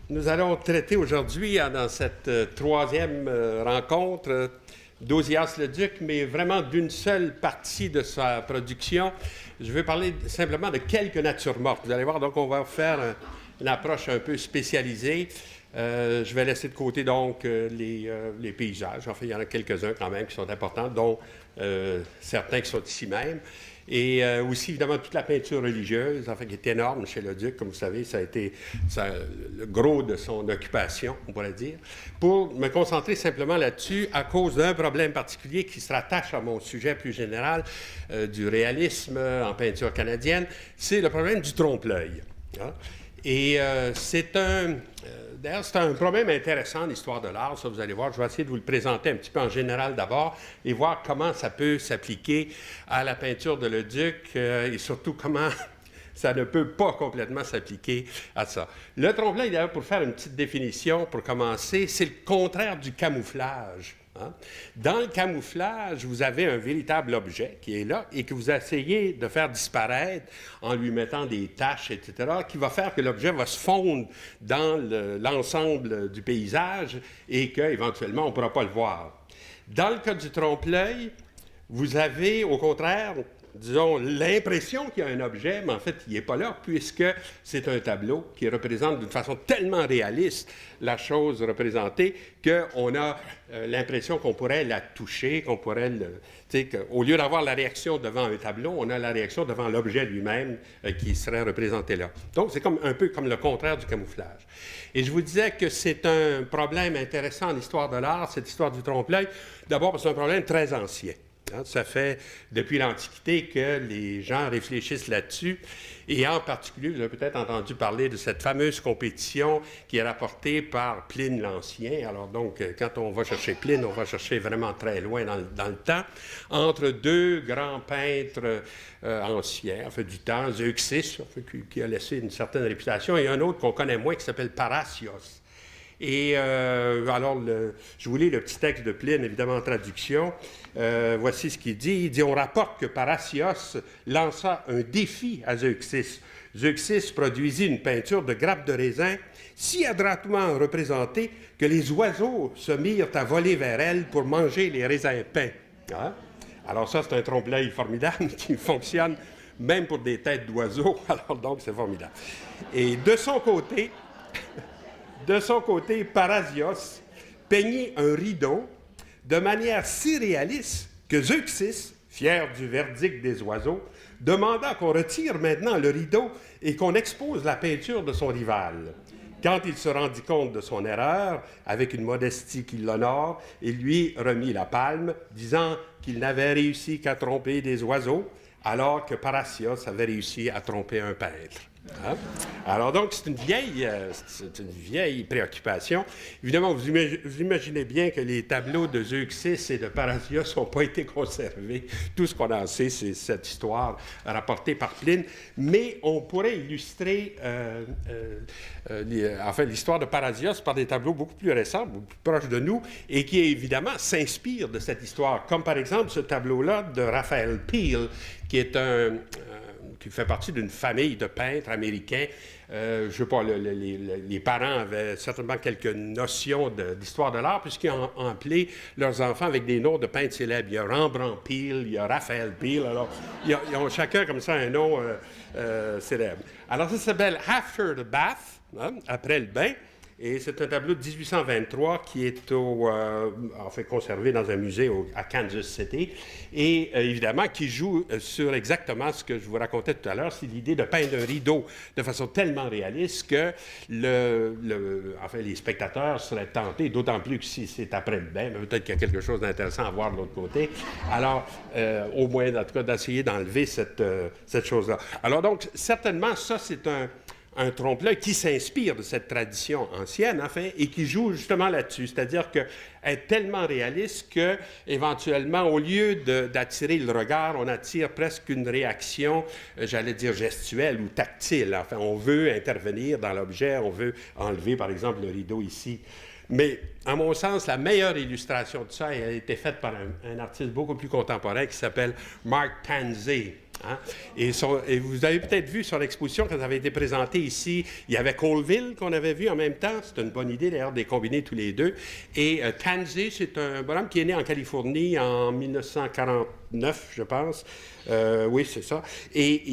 Nous allons traiter aujourd'hui, dans cette troisième rencontre, d'Ozias le Duc, mais vraiment d'une seule partie de sa production. Je vais parler simplement de quelques natures mortes. Vous allez voir, donc on va faire une approche un peu spécialisée. Je vais laisser de côté donc les paysages. Enfin, il y en a quelques-uns quand même qui sont importants, dont certains qui sont ici même. Et aussi, évidemment, toute la peinture religieuse, enfin, qui est énorme chez le Duc. Comme vous savez, ça a été le gros de son occupation, on pourrait dire. Pour me concentrer simplement là-dessus, à cause d'un problème particulier qui se rattache à mon sujet plus général du réalisme en peinture canadienne, c'est le problème du trompe-l'œil. Hein? Et d'ailleurs, c'est un problème intéressant en histoire de l'art, ça vous allez voir. Je vais essayer de vous le présenter un petit peu en général d'abord et voir comment ça peut s'appliquer à la peinture de Le Duc et surtout comment ça ne peut pas complètement s'appliquer à ça. Le trompe-l'œil, d'ailleurs, pour faire une petite définition, pour commencer, c'est le contraire du camouflage. Hein? Dans le camouflage, vous avez un véritable objet qui est là et que vous essayez de faire disparaître en lui mettant des taches, etc., qui va faire que l'objet va se fondre dans l'ensemble du paysage et qu'éventuellement, on ne pourra pas le voir. Dans le cas du trompe-l'œil, vous avez, au contraire, disons, l'impression qu'il y a un objet, mais en fait, il n'est pas là, puisque c'est un tableau qui représente d'une façon tellement réaliste la chose représentée qu'on a l'impression qu'on pourrait la toucher, qu'on pourrait, au lieu d'avoir la réaction devant un tableau, on a la réaction devant l'objet lui-même qui serait représenté là. Donc, c'est un peu comme le contraire du camouflage. Et je vous disais que c'est un problème intéressant en histoire de l'art, cette histoire du trompe-l'œil, d'abord parce que c'est un problème très ancien. Ça fait depuis l'Antiquité que les gens réfléchissent là-dessus. Et en particulier, vous avez peut-être entendu parler de cette fameuse compétition qui est rapportée par Pline l'Ancien. Alors donc, quand on va chercher Pline, on va chercher vraiment très loin dans le temps, entre deux grands peintres anciens, enfin du temps, Zeuxis, qui a laissé une certaine réputation, et un autre qu'on connaît moins qui s'appelle Parrhasios. Et je vous lis le petit texte de Pline, évidemment en traduction. Voici ce qu'il dit. Il dit « On rapporte que Parrhasios lança un défi à Zeuxis. Zeuxis produisit une peinture de grappes de raisin si adroitement représentée que les oiseaux se mirent à voler vers elle pour manger les raisins peints. Hein? » Alors ça, c'est un trompe-l'œil formidable qui fonctionne même pour des têtes d'oiseaux. Alors donc, c'est formidable. Et de son côté, Parrhasios peignit un rideau de manière si réaliste que Zeuxis, fier du verdict des oiseaux, demanda qu'on retire maintenant le rideau et qu'on expose la peinture de son rival. Quand il se rendit compte de son erreur, avec une modestie qui l'honore, il lui remit la palme, disant qu'il n'avait réussi qu'à tromper des oiseaux, alors que Parrhasios avait réussi à tromper un peintre. Hein? Alors donc, c'est une vieille préoccupation. Évidemment, vous imaginez bien que les tableaux de Zeuxis et de Parrhasios n'ont pas été conservés. Tout ce qu'on en sait, c'est cette histoire rapportée par Pline. Mais on pourrait illustrer l'histoire de Parrhasios par des tableaux beaucoup plus récents, beaucoup plus proches de nous, et qui, évidemment, s'inspirent de cette histoire. Comme par exemple ce tableau-là de Raphael Peale, qui fait partie d'une famille de peintres américains. Je ne sais pas, les parents avaient certainement quelques notions d'histoire de l'art, puisqu'ils ont appelé leurs enfants avec des noms de peintres célèbres. Il y a Rembrandt Peale, il y a Raphael Peale. Alors, ils ont chacun comme ça un nom célèbre. Alors, ça s'appelle After the Bath, hein, après le bain. Et c'est un tableau de 1823 qui est conservé dans un musée à Kansas City et évidemment qui joue sur exactement ce que je vous racontais tout à l'heure, c'est l'idée de peindre un rideau de façon tellement réaliste que les spectateurs seraient tentés, d'autant plus que si c'est après le bain, mais peut-être qu'il y a quelque chose d'intéressant à voir de l'autre côté. Alors, au moins, en tout cas, d'essayer d'enlever cette chose-là. Alors donc, certainement, ça, c'est un trompe-l'œil qui s'inspire de cette tradition ancienne, enfin, et qui joue justement là-dessus. C'est-à-dire qu'elle est tellement réaliste que, éventuellement, au lieu d'attirer le regard, on attire presque une réaction, j'allais dire gestuelle ou tactile. Enfin, on veut intervenir dans l'objet, on veut enlever, par exemple, le rideau ici. Mais, à mon sens, la meilleure illustration de ça a été faite par un artiste beaucoup plus contemporain qui s'appelle Mark Tansey. Hein? Et vous avez peut-être vu sur l'exposition, quand ça avait été présenté ici, il y avait Colville qu'on avait vu en même temps. C'est une bonne idée d'ailleurs de les combiner tous les deux. Et Tansey, c'est un bonhomme qui est né en Californie en 1949, je pense. Oui, c'est ça. Et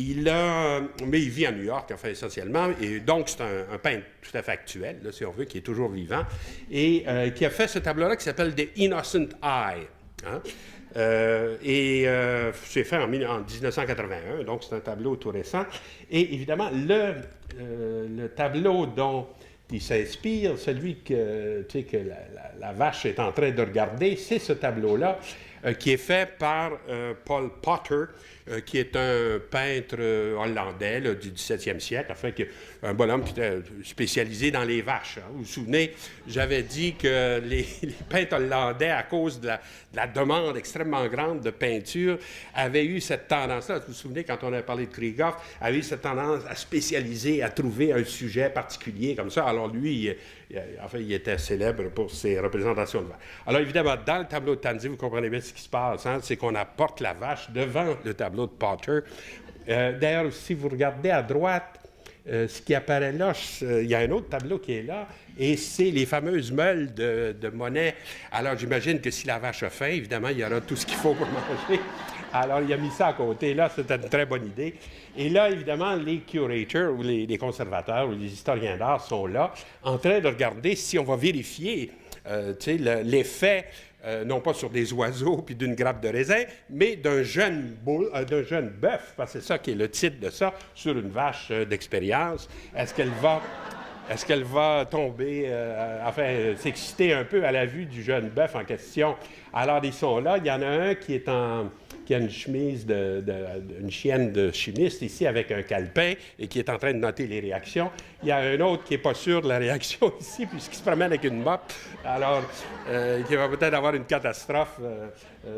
mais il vit à New York, enfin, essentiellement. Et donc, c'est un peintre tout à fait actuel, là, si on veut, qui est toujours vivant. Et qui a fait ce tableau-là qui s'appelle The Innocent Eye. Hein? C'est fait en 1981, donc c'est un tableau tout récent. Et évidemment, le tableau dont il s'inspire, celui que la vache est en train de regarder, c'est ce tableau-là qui est fait par Paul Potter, qui est un peintre hollandais là, du 17e siècle, enfin, un bonhomme qui était spécialisé dans les vaches. Hein. Vous vous souvenez, j'avais dit que les peintres hollandais, à cause de la demande extrêmement grande de peinture, avaient eu cette tendance-là. Vous vous souvenez, quand on avait parlé de Krieghoff, avaient eu cette tendance à spécialiser, à trouver un sujet particulier comme ça. Alors lui, il était célèbre pour ses représentations de vaches. Alors évidemment, dans le tableau de Tansey, vous comprenez bien ce qui se passe, hein? C'est qu'on apporte la vache devant le tableau de Potter. D'ailleurs, si vous regardez à droite, ce qui apparaît là, il y a un autre tableau qui est là, et c'est les fameuses meules de Monet. Alors, j'imagine que si la vache a faim, évidemment, il y aura tout ce qu'il faut pour manger. Alors, il a mis ça à côté. Là, c'était une très bonne idée. Et là, évidemment, les curators, ou les conservateurs, ou les historiens d'art sont là, en train de regarder si on va vérifier l'effet non pas sur des oiseaux puis d'une grappe de raisin, mais d'un jeune bœuf, parce que c'est ça qui est le titre de ça, sur une vache d'expérience. Est-ce qu'elle va tomber, s'exciter un peu à la vue du jeune bœuf en question? Alors, ils sont là. Il y en a un qui a une chemise une chienne de chimiste ici avec un calepin et qui est en train de noter les réactions. Il y a un autre qui n'est pas sûr de la réaction ici puisqu'il se promène avec une mop. Alors, qui va peut-être avoir une catastrophe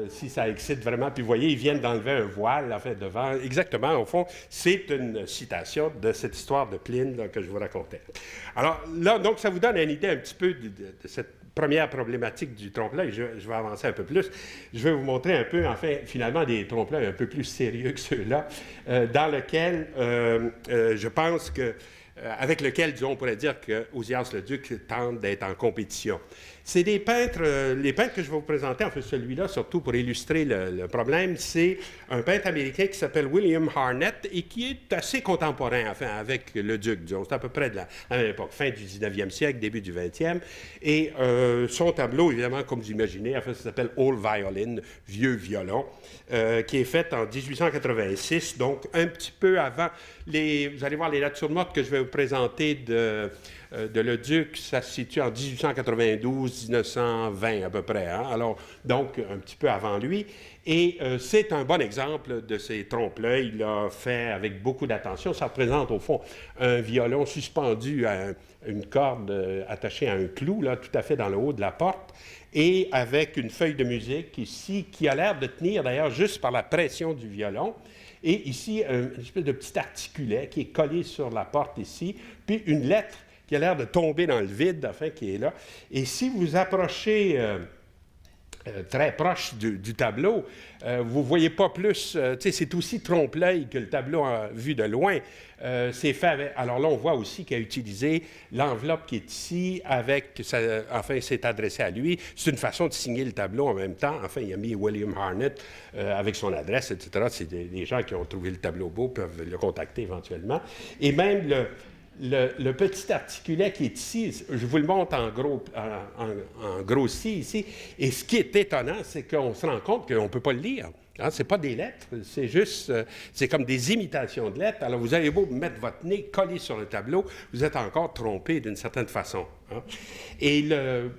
si ça excite vraiment. Puis vous voyez, ils viennent d'enlever un voile en fait, devant. Exactement, au fond, c'est une citation de cette histoire de Pline là, que je vous racontais. Alors là, donc, ça vous donne une idée un petit peu de cette première problématique du trompe-l'œil. Je vais avancer un peu plus. Je vais vous montrer un peu, en fait, finalement, des trompe-l'œil un peu plus sérieux que ceux-là, dans lesquels je pense que avec lequel, disons, on pourrait dire que Ozias-le-Duc tente d'être en compétition. C'est des peintres, les peintres que je vais vous présenter, en fait celui-là, surtout pour illustrer le problème, c'est un peintre américain qui s'appelle William Harnett et qui est assez contemporain, enfin, avec le Duc, disons. C'est à peu près de la même époque, fin du 19e siècle, début du 20e. Et son tableau, évidemment, comme vous imaginez, en fait, ça s'appelle Old Violin, vieux violon, qui est fait en 1886, donc un petit peu avant. Vous allez voir les natures mortes que je vais vous présenter de Le Duc, ça se situe en 1892-1920 à peu près. Hein? Alors, donc, un petit peu avant lui. Et c'est un bon exemple de ces trompe-l'œil. Il l'a fait avec beaucoup d'attention. Ça représente, au fond, un violon suspendu à une corde attachée à un clou, là, tout à fait dans le haut de la porte, et avec une feuille de musique ici, qui a l'air de tenir, d'ailleurs, juste par la pression du violon. Et ici, une espèce de petit articulet qui est collé sur la porte ici, puis une lettre qui a l'air de tomber dans le vide, enfin, qui est là. Et si vous approchez très proche du tableau, vous ne voyez pas plus, c'est aussi trompe-l'œil que le tableau vu de loin. C'est fait avec, alors là, on voit aussi qu'il a utilisé l'enveloppe qui est ici avec, enfin, c'est adressé à lui. C'est une façon de signer le tableau en même temps. Enfin, il a mis William Harnett avec son adresse, etc. C'est des gens qui ont trouvé le tableau beau peuvent le contacter éventuellement. Et même le petit articulet qui est ici, je vous le montre en grossi ici, et ce qui est étonnant, c'est qu'on se rend compte qu'on ne peut pas le lire. Hein, ce n'est pas des lettres, c'est juste, c'est comme des imitations de lettres. Alors, vous avez beau mettre votre nez collé sur le tableau, vous êtes encore trompé d'une certaine façon. Hein. Et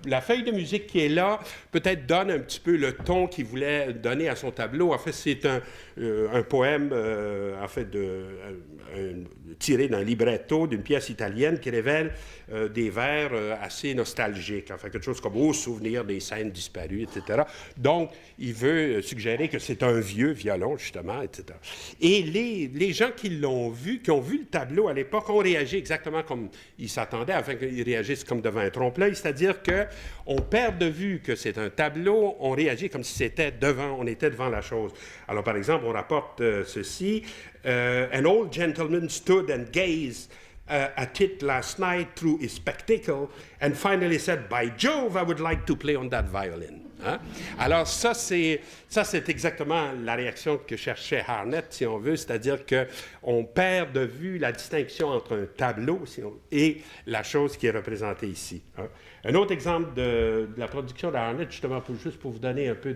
la feuille de musique qui est là, peut-être donne un petit peu le ton qu'il voulait donner à son tableau. En fait, c'est un poème, en fait, tiré d'un libretto d'une pièce italienne qui révèle des vers assez nostalgiques. Enfin, quelque chose comme « Au souvenir des scènes disparues », etc. Donc, il veut suggérer que c'est un vieux violon, justement, etc. Et les gens qui l'ont vu, qui ont vu le tableau à l'époque, ont réagi exactement comme ils s'attendaient, afin qu'ils réagissent comme comme devant un trompe-l'œil, c'est-à-dire qu'on perd de vue que c'est un tableau, on réagit comme si on était devant la chose. Alors, par exemple, on rapporte ceci. An old gentleman stood and gazed at it last night through his spectacle and finally said, "By Jove, I would like to play on that violin." Hein? Alors, ça, c'est exactement la réaction que cherchait Harnett, si on veut, c'est-à-dire qu'on perd de vue la distinction entre un tableau et la chose qui est représentée ici. Hein? Un autre exemple de la production d'Harnett, justement, juste pour vous donner un peu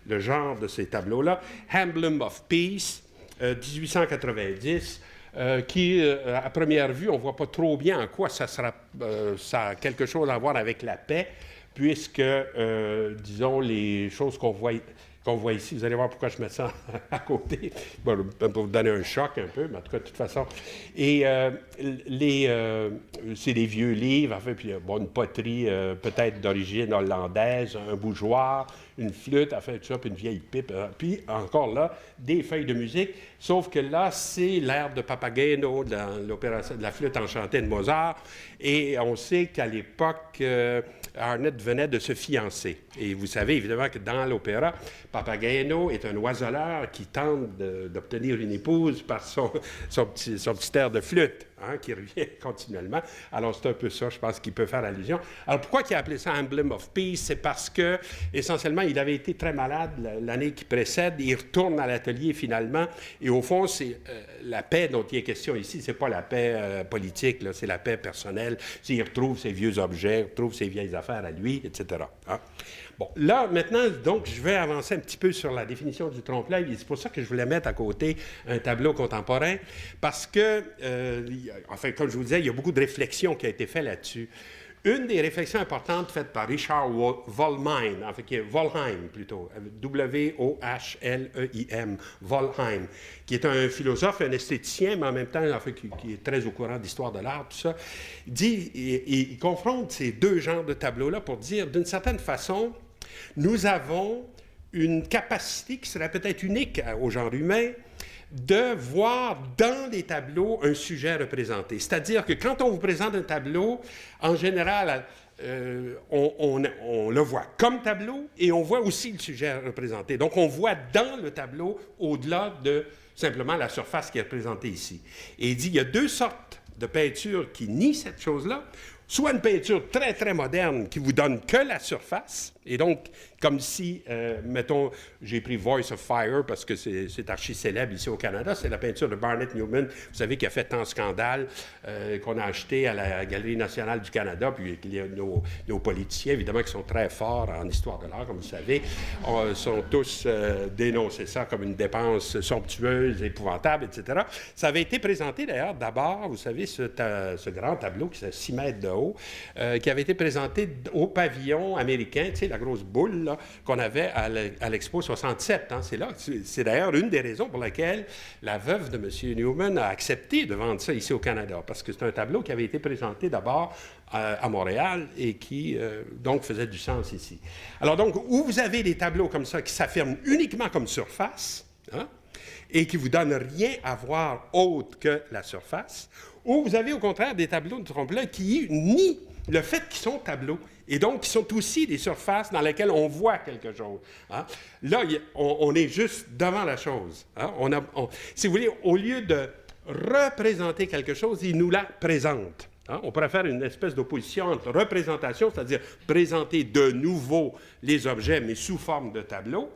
le genre de ces tableaux-là, Emblem of Peace, 1890, qui, à première vue, on ne voit pas trop bien en quoi ça a quelque chose à voir avec la paix, puisque, disons, les choses qu'on voit ici, vous allez voir pourquoi je mets ça à côté, bon, pour vous donner un choc un peu, mais en tout cas, de toute façon. Et c'est des vieux livres, en fait, puis bon, une poterie peut-être d'origine hollandaise, un bougeoir, une flûte, en fait, tout ça, puis une vieille pipe, puis encore là, des feuilles de musique, sauf que là, c'est l'air de Papageno, de la flûte enchantée de Mozart, et on sait qu'à l'époque, Harnett venait de se fiancer. Et vous savez évidemment que dans l'opéra, Papageno est un oiseleur qui tente d'obtenir une épouse par son petit air de flûte, hein, qui revient continuellement. Alors c'est un peu ça, je pense, qu'il peut faire allusion. Alors pourquoi il a appelé ça Emblem of Peace? C'est parce que, essentiellement, il avait été très malade l'année qui précède. Il retourne à l'atelier finalement. Et au fond, c'est la paix dont il est question ici. C'est pas la paix politique, là, c'est la paix personnelle. Il retrouve ses vieux objets, il retrouve ses vieilles affaires à lui, etc. Hein? Bon, là, maintenant, donc, je vais avancer un petit peu sur la définition du trompe-l'œil. C'est pour ça que je voulais mettre à côté un tableau contemporain, parce que, enfin, comme je vous disais, il y a beaucoup de réflexions qui ont été faites là-dessus. Une des réflexions importantes faites par Richard Wollheim, en fait, qui est Wollheim plutôt, W-O-H-L-E-I-M, Wollheim, qui est un philosophe, un esthéticien, mais en même temps, en fait, qui est très au courant d'histoire de l'art, tout ça, il confronte ces deux genres de tableaux-là pour dire, d'une certaine façon, nous avons une capacité qui serait peut-être unique au genre humain, de voir dans les tableaux un sujet représenté. C'est-à-dire que quand on vous présente un tableau, en général, on le voit comme tableau et on voit aussi le sujet représenté. Donc, on voit dans le tableau au-delà de simplement la surface qui est représentée ici. Et il dit qu'il y a deux sortes de peintures qui nient cette chose-là. Soit une peinture très, très moderne qui vous donne que la surface, et donc, comme si, mettons, j'ai pris Voice of Fire parce que c'est archi célèbre ici au Canada, c'est la peinture de Barnett Newman, vous savez, qui a fait tant de scandale, qu'on a acheté à la Galerie nationale du Canada, puis nos politiciens, évidemment, qui sont très forts en histoire de l'art, comme vous savez, sont tous dénoncé ça comme une dépense somptueuse, épouvantable, etc. Ça avait été présenté, d'ailleurs, d'abord, vous savez, ce grand tableau qui fait 6 mètres de haut, qui avait été présenté au pavillon américain, tu sais, la grosse boule là, qu'on avait à l'Expo 67. Hein, c'est d'ailleurs une des raisons pour laquelle la veuve de M. Newman a accepté de vendre ça ici au Canada, parce que c'est un tableau qui avait été présenté d'abord à Montréal et qui, donc, faisait du sens ici. Alors, donc, où vous avez des tableaux comme ça qui s'affirment uniquement comme surface, hein, et qui ne vous donnent rien à voir autre que la surface, ou vous avez au contraire des tableaux de trompe-l'œil qui nient le fait qu'ils sont tableaux, et donc qui sont aussi des surfaces dans lesquelles on voit quelque chose. Hein. Là, on est juste devant la chose. Hein. Si vous voulez, au lieu de représenter quelque chose, il nous la présente. Hein. On pourrait faire une espèce d'opposition entre représentation, c'est-à-dire présenter de nouveau les objets, mais sous forme de tableau.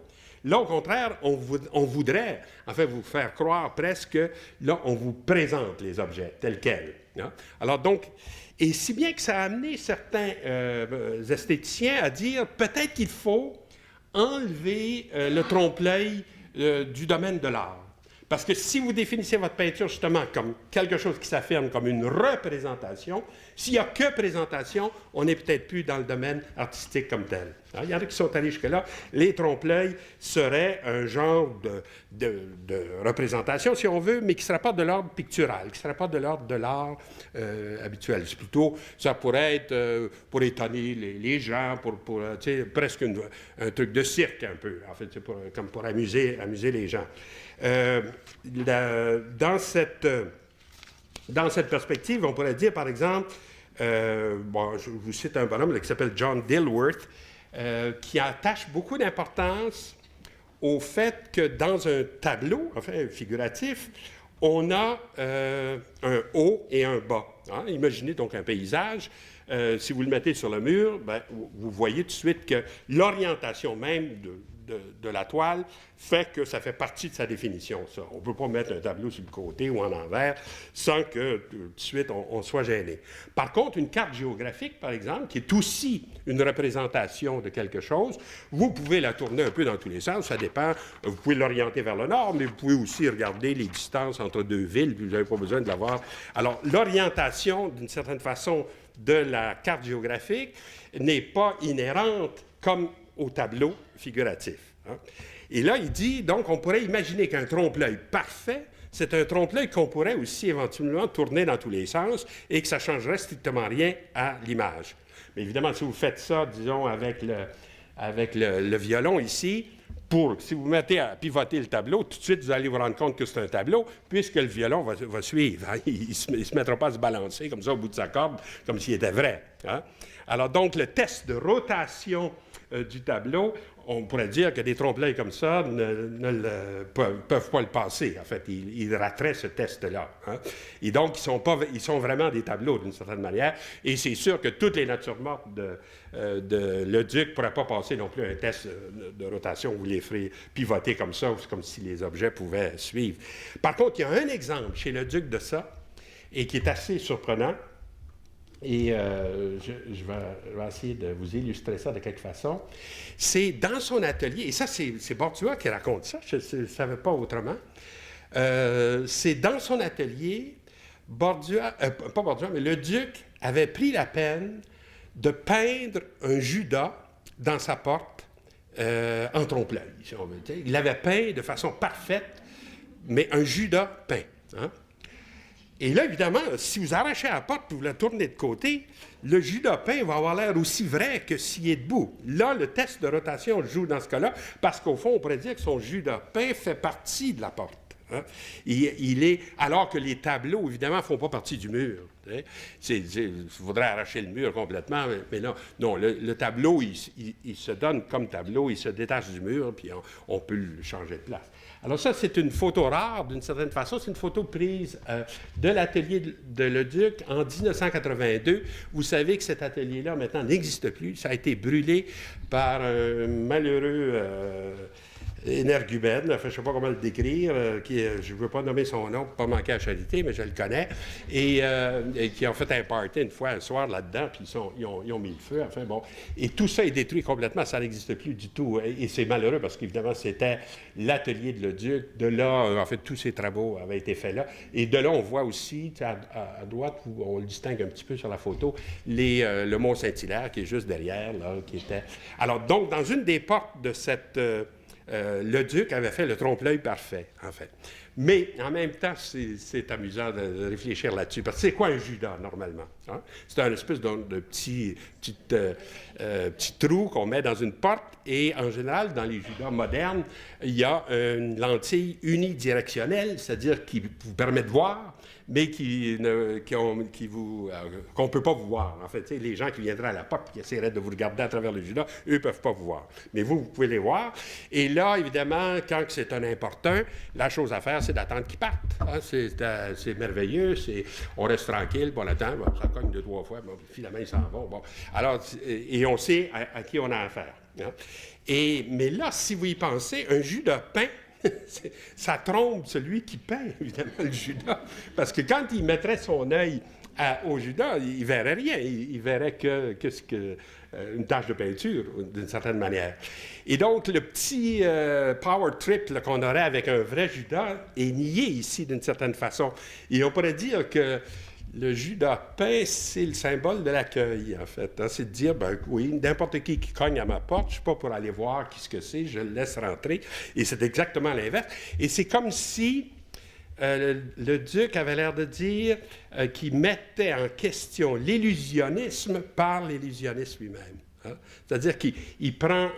Là, au contraire, on voudrait, en fait, vous faire croire presque que là, on vous présente les objets tels quels. Hein? Alors donc, et si bien que ça a amené certains esthéticiens à dire peut-être qu'il faut enlever le trompe-l'œil du domaine de l'art. Parce que si vous définissez votre peinture justement comme quelque chose qui s'affirme comme une représentation, s'il n'y a que présentation, on n'est peut-être plus dans le domaine artistique comme tel. Alors, il y en a qui sont allés jusque-là. Les trompe-l'œil seraient un genre de représentation, si on veut, mais qui ne serait pas de l'ordre pictural, qui ne serait pas de l'ordre de l'art habituel. C'est plutôt, ça pourrait être pour étonner les gens, pour presque un truc de cirque un peu, en fait, comme pour amuser les gens. Dans cette perspective, on pourrait dire, par exemple, Bon, je vous cite un bonhomme là, qui s'appelle John Dilworth, qui attache beaucoup d'importance au fait que dans un tableau, enfin figuratif, on a un haut et un bas. Hein? Imaginez donc un paysage. Si vous le mettez sur le mur, ben, vous voyez tout de suite que l'orientation même de la toile fait que ça fait partie de sa définition, ça. On ne peut pas mettre un tableau sur le côté ou en envers sans que tout de suite on soit gêné. Par contre, une carte géographique, par exemple, qui est aussi une représentation de quelque chose, vous pouvez la tourner un peu dans tous les sens, ça dépend. Vous pouvez l'orienter vers le nord, mais vous pouvez aussi regarder les distances entre deux villes, puis vous n'avez pas besoin de l'avoir. Alors, l'orientation, d'une certaine façon, de la carte géographique n'est pas inhérente comme au tableau figuratif. Hein. Et là, il dit, donc, on pourrait imaginer qu'un trompe-l'œil parfait, c'est un trompe-l'œil qu'on pourrait aussi éventuellement tourner dans tous les sens et que ça ne changerait strictement rien à l'image. Mais évidemment, si vous faites ça, disons, avec le violon ici, si vous mettez à pivoter le tableau, tout de suite, vous allez vous rendre compte que c'est un tableau, puisque le violon va suivre. Hein. Il ne se mettra pas à se balancer comme ça au bout de sa corde, comme s'il était vrai. Hein. Alors, donc, le test de rotation du tableau, on pourrait dire que des trompe-l'œil comme ça peuvent pas le passer. En fait, ils rateraient ce test-là. Hein. Et donc, ils sont vraiment des tableaux, d'une certaine manière. Et c'est sûr que toutes les natures mortes de Leduc ne pourraient pas passer non plus un test de rotation où vous les ferez pivoter comme ça, comme si les objets pouvaient suivre. Par contre, il y a un exemple chez Leduc de ça, et qui est assez surprenant. Et je vais essayer de vous illustrer ça de quelque façon. C'est dans son atelier, et ça, c'est Bordua qui raconte ça, je ne savais pas autrement. C'est dans son atelier, pas Bordua, mais Leduc avait pris la peine de peindre un Judas dans sa porte en trompe-l'œil, si on veut dire. Il l'avait peint de façon parfaite, mais un Judas peint. Hein? Et là, évidemment, si vous arrachez la porte et vous la tournez de côté, le Judas peint va avoir l'air aussi vrai que s'il est debout. Là, le test de rotation joue dans ce cas-là, parce qu'au fond, on pourrait dire que son Judas peint fait partie de la porte. Hein? Il est, alors que les tableaux, évidemment, ne font pas partie du mur. Il faudrait arracher le mur complètement, mais non, le tableau, il se donne comme tableau, il se détache du mur, puis on peut le changer de place. Alors ça, c'est une photo rare, d'une certaine façon. C'est une photo prise de l'atelier de Leduc en 1982. Vous savez que cet atelier-là, maintenant, n'existe plus. Ça a été brûlé par un malheureux énergumène, enfin, je ne sais pas comment le décrire, je ne veux pas nommer son nom pour ne pas manquer à la charité, mais je le connais, et qui ont fait un party une fois, un soir, là-dedans, puis ils ont mis le feu, enfin bon. Et tout ça est détruit complètement, ça n'existe plus du tout. Et c'est malheureux parce qu'évidemment, c'était l'atelier de Leduc. De là, en fait, tous ses travaux avaient été faits là. Et de là, on voit aussi, à droite, où on le distingue un petit peu sur la photo, le Mont Saint-Hilaire, qui est juste derrière, là, qui était... Alors, donc, dans une des portes de cette... Leduc avait fait le trompe-l'œil parfait, en fait. Mais, en même temps, c'est amusant de réfléchir là-dessus. Parce que c'est quoi un Judas, normalement? Hein? C'est un espèce de petit trou qu'on met dans une porte. Et, en général, dans les Judas modernes, il y a une lentille unidirectionnelle, c'est-à-dire qui vous permet de voir, mais qu'on ne peut pas vous voir. En fait, les gens qui viendraient à la porte, qui essaieraient de vous regarder à travers le Judas, eux ne peuvent pas vous voir. Mais vous pouvez les voir. Et là, évidemment, quand c'est un importun, la chose à faire, c'est d'attendre qu'ils partent. Hein? C'est merveilleux. On reste tranquille, on attend, ça cogne 2-3 fois, bon, finalement, ils s'en vont. Bon. Alors, et on sait à qui on a affaire. Hein? Mais là, si vous y pensez, un Judas peint, ça trompe celui qui peint, évidemment, le Judas. Parce que quand il mettrait son œil au Judas, il ne verrait rien. Il verrait que une tache de peinture, d'une certaine manière. Et donc, le petit power trip là, qu'on aurait avec un vrai Judas est nié ici, d'une certaine façon. Et on pourrait dire que le Judas peint, c'est le symbole de l'accueil, en fait. Hein? C'est de dire, ben oui, n'importe qui cogne à ma porte, je ne suis pas pour aller voir ce que c'est, je le laisse rentrer. Et c'est exactement l'inverse. Et c'est comme si le duc avait l'air de dire qu'il mettait en question l'illusionnisme par l'illusionniste lui-même. Hein? C'est-à-dire qu'il prend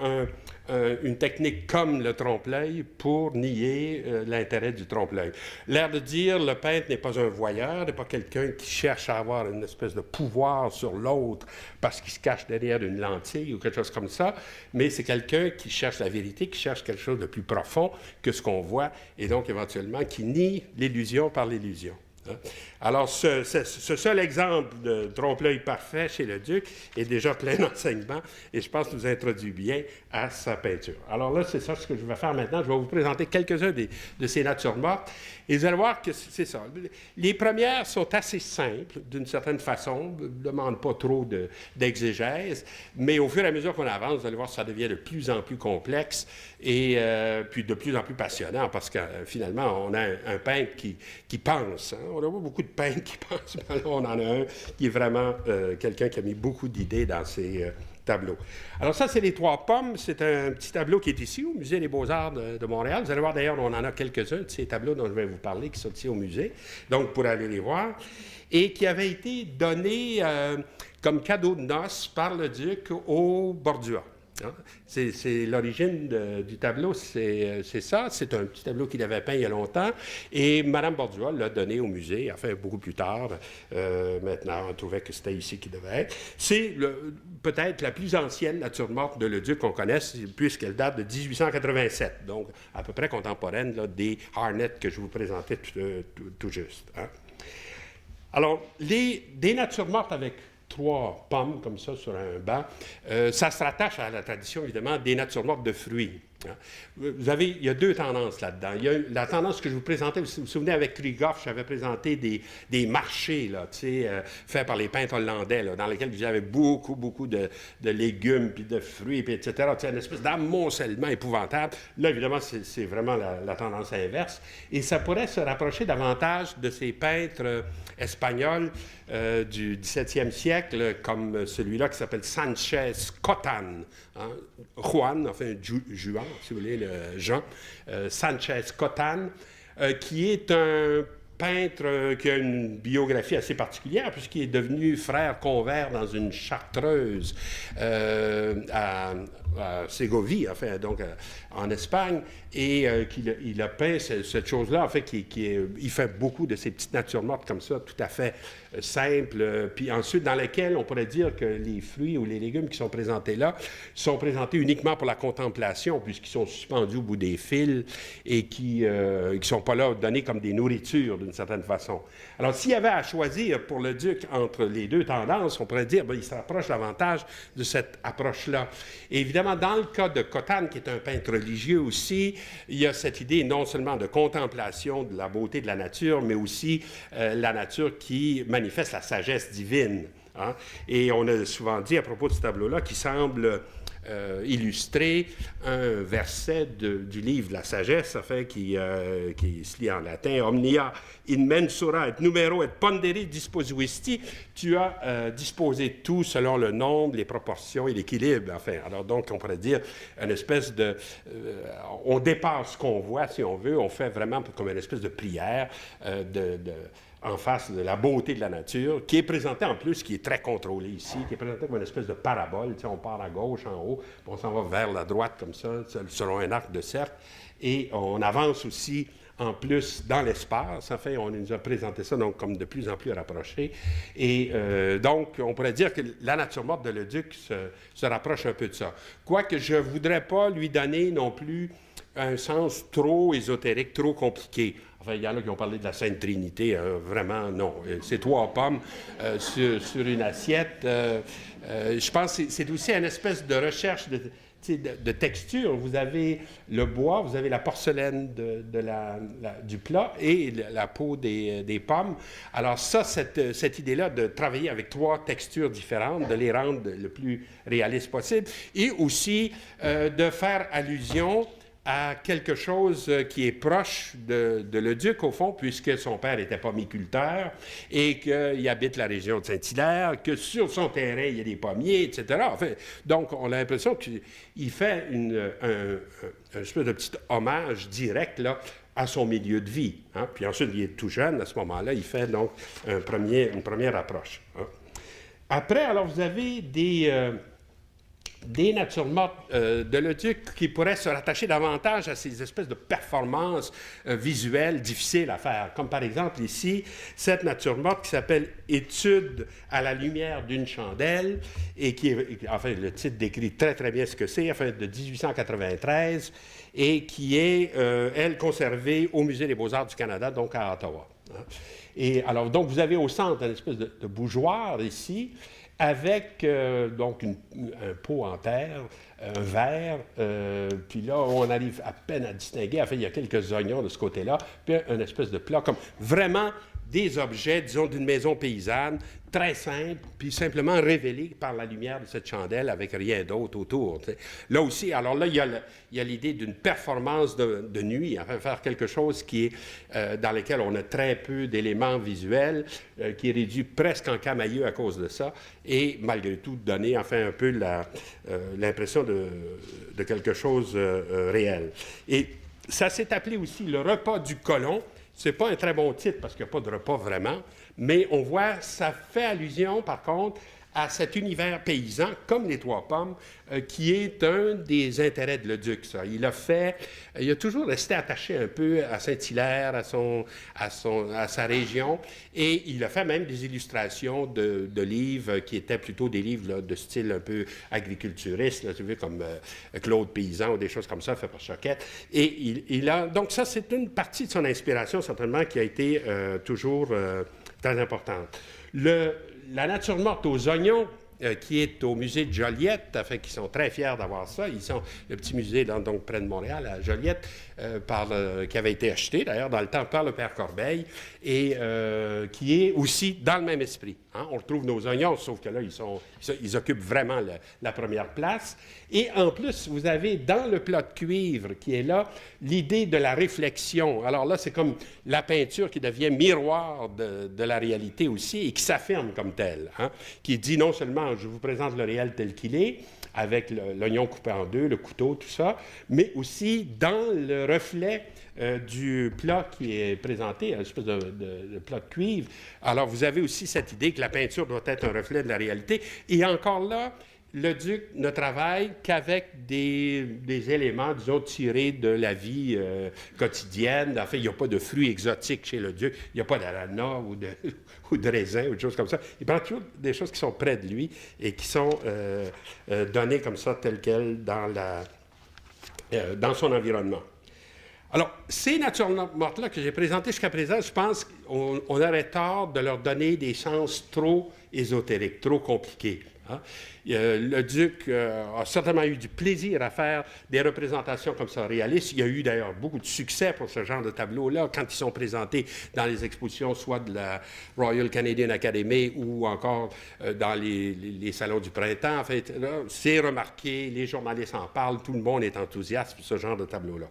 une technique comme le trompe-l'œil pour nier l'intérêt du trompe-l'œil. L'air de dire, le peintre n'est pas un voyeur, n'est pas quelqu'un qui cherche à avoir une espèce de pouvoir sur l'autre parce qu'il se cache derrière une lentille ou quelque chose comme ça, mais c'est quelqu'un qui cherche la vérité, qui cherche quelque chose de plus profond que ce qu'on voit, et donc éventuellement qui nie l'illusion par l'illusion. Alors, ce seul exemple de trompe-l'œil parfait chez le Duc est déjà plein d'enseignements et je pense nous introduit bien à sa peinture. Alors là, c'est ça ce que je vais faire maintenant. Je vais vous présenter quelques-uns de ces natures mortes et vous allez voir que c'est ça. Les premières sont assez simples d'une certaine façon, ne demandent pas trop d'exégèse, mais au fur et à mesure qu'on avance, vous allez voir que ça devient de plus en plus complexe et puis de plus en plus passionnant parce que finalement, on a un peintre qui pense. Hein? On a beaucoup de peintres qui pensent, mais là, on en a un qui est vraiment quelqu'un qui a mis beaucoup d'idées dans ses tableaux. Alors ça, c'est les trois pommes. C'est un petit tableau qui est ici au Musée des Beaux-Arts de Montréal. Vous allez voir d'ailleurs, on en a quelques-uns de ces tableaux dont je vais vous parler qui sont ici au musée, donc pour aller les voir, et qui avaient été donnés comme cadeau de noces par le duc au Bordua. Hein? C'est l'origine du tableau, c'est ça. C'est un petit tableau qu'il avait peint il y a longtemps. Et Mme Bordua l'a donné au musée, enfin beaucoup plus tard. Maintenant, on trouvait que c'était ici qu'il devait être. C'est peut-être la plus ancienne nature morte de Leduc qu'on connaisse, puisqu'elle date de 1887, donc à peu près contemporaine là, des Harnett que je vous présentais tout juste. Hein? Alors, des natures mortes avec trois pommes comme ça sur un banc, ça se rattache à la tradition, évidemment, des natures mortes de fruits. Hein. Il y a deux tendances là-dedans. Il y a la tendance que je vous présentais, vous vous souvenez, avec Krigoff, j'avais présenté des marchés là, faits par les peintres hollandais, là, dans lesquels il y avait beaucoup de légumes, puis de fruits, puis etc. Une espèce d'amoncellement épouvantable. Là, évidemment, c'est vraiment la tendance inverse. Et ça pourrait se rapprocher davantage de ces peintres espagnols du 17e siècle, comme celui-là qui s'appelle Sanchez Cotan. Hein? Juan, enfin Juan, si vous voulez, le Jean, Sanchez Cotan, qui est un peintre qui a une biographie assez particulière, puisqu'il est devenu frère convert dans une chartreuse à Ségovie, enfin, donc en Espagne, et il a peint cette chose-là, en fait, il fait beaucoup de ces petites natures mortes comme ça, tout à fait simples, puis ensuite dans lesquelles on pourrait dire que les fruits ou les légumes qui sont présentés là sont présentés uniquement pour la contemplation, puisqu'ils sont suspendus au bout des fils et qui ne sont pas là donnés comme des nourritures d'une certaine façon. Alors, s'il y avait à choisir pour le duc entre les deux tendances, on pourrait dire qu'il se rapproche davantage de cette approche-là. Et évidemment, dans le cas de Cotan, qui est un peintre religieux aussi, il y a cette idée non seulement de contemplation de la beauté de la nature, mais aussi la nature qui manifeste la sagesse divine. Hein? Et on a souvent dit à propos de ce tableau-là qu'il semble illustrer un verset du livre de la sagesse, enfin, qui se lit en latin, Omnia in mensura et numero et ponderi disposuisti. Tu as disposé tout selon le nombre, les proportions et l'équilibre. Enfin, alors donc, on pourrait dire une espèce de... on dépasse ce qu'on voit, si on veut. On fait vraiment comme une espèce de prière en face de la beauté de la nature, qui est présentée en plus, qui est très contrôlée ici, qui est présentée comme une espèce de parabole. Tu sais, on part à gauche, en haut, puis on s'en va vers la droite comme ça, selon un arc de cercle, et on avance aussi en plus dans l'espace. Enfin, on nous a présenté ça donc comme de plus en plus rapproché. Et donc, on pourrait dire que la nature morte de Leduc se rapproche un peu de ça. Quoique je ne voudrais pas lui donner non plus un sens trop ésotérique, trop compliqué. Enfin, il y en a qui ont parlé de la Sainte Trinité. Vraiment, non. C'est trois pommes sur une assiette. Je pense que c'est aussi une espèce de recherche de texture. Vous avez le bois, vous avez la porcelaine du plat et la peau des pommes. Alors ça, cette idée-là de travailler avec trois textures différentes, de les rendre le plus réaliste possible, et aussi de faire allusion à quelque chose qui est proche de Leduc, au fond, puisque son père était pommiculteur et qu'il habite la région de Saint-Hilaire, que sur son terrain, il y a des pommiers, etc. Enfin, donc, on a l'impression qu'il fait un espèce de petit hommage direct là, à son milieu de vie. Hein? Puis ensuite, il est tout jeune, à ce moment-là, il fait donc une première approche. Hein? Après, alors, vous avez des natures mortes de Leduc qui pourraient se rattacher davantage à ces espèces de performances visuelles difficiles à faire. Comme par exemple ici, cette nature morte qui s'appelle « Étude à la lumière d'une chandelle » et qui est, enfin, le titre décrit très très bien ce que c'est, enfin, de 1893, et qui est, elle, conservée au Musée des Beaux-Arts du Canada, donc à Ottawa. Hein. Et alors, donc, vous avez au centre une espèce de bougeoir ici, avec donc un pot en terre, un verre, puis là, on arrive à peine à distinguer, enfin, il y a quelques oignons de ce côté-là, puis un espèce de plat, comme vraiment des objets, disons, d'une maison paysanne, très simple, puis simplement révélés par la lumière de cette chandelle avec rien d'autre autour. T'sais. Là aussi, alors là, il y a l'idée d'une performance de nuit, enfin, faire quelque chose qui est, dans lequel on a très peu d'éléments visuels, qui est réduit presque en camailleux à cause de ça, et malgré tout donner, enfin, un peu l'impression de quelque chose réel. Et ça s'est appelé aussi le repas du colon. Ce n'est pas un très bon titre parce qu'il n'y a pas de repas vraiment, mais on voit, ça fait allusion par contre à cet univers paysan, comme les Trois Pommes, qui est un des intérêts de Leduc. Ça. Il a toujours resté attaché un peu à Saint-Hilaire, à sa région, et il a fait même des illustrations de livres qui étaient plutôt des livres là, de style un peu agriculturiste, là, tu vois, comme Claude Paysan ou des choses comme ça, fait par Choquette. Et donc ça, c'est une partie de son inspiration, certainement, qui a été toujours très importante. La nature morte aux oignons, qui est au musée de Joliette, enfin, qui sont très fiers d'avoir ça. Ils sont le petit musée donc près de Montréal, à Joliette, qui avait été acheté d'ailleurs dans le temps par le père Corbeil, et qui est aussi dans le même esprit. Hein? On retrouve nos oignons, sauf que là, ils occupent vraiment la première place. Et en plus, vous avez dans le plat de cuivre qui est là, l'idée de la réflexion. Alors là, c'est comme la peinture qui devient miroir de la réalité aussi et qui s'affirme comme telle, hein? Qui dit non seulement je vous présente le réel tel qu'il est, avec l'oignon coupé en deux, le couteau, tout ça, mais aussi dans le reflet du plat qui est présenté, une espèce de plat de cuivre. Alors, vous avez aussi cette idée que la peinture doit être un reflet de la réalité. Et encore là, Leduc ne travaille qu'avec des éléments, disons, tirés de la vie quotidienne. En fait, il n'y a pas de fruits exotiques chez Leduc. Il n'y a pas d'ananas ou de raisin ou de choses comme ça. Il prend toujours des choses qui sont près de lui et qui sont données comme ça, telles quelles, dans son environnement. Alors, ces natures mortes-là que j'ai présentées jusqu'à présent, je pense qu'on aurait tort de leur donner des sens trop ésotériques, trop compliqués. Hein? Leduc a certainement eu du plaisir à faire des représentations comme ça réalistes. Il y a eu d'ailleurs beaucoup de succès pour ce genre de tableaux-là quand ils sont présentés dans les expositions, soit de la Royal Canadian Academy ou encore dans les salons du printemps. En fait, c'est remarqué, les journalistes en parlent, tout le monde est enthousiaste pour ce genre de tableau-là.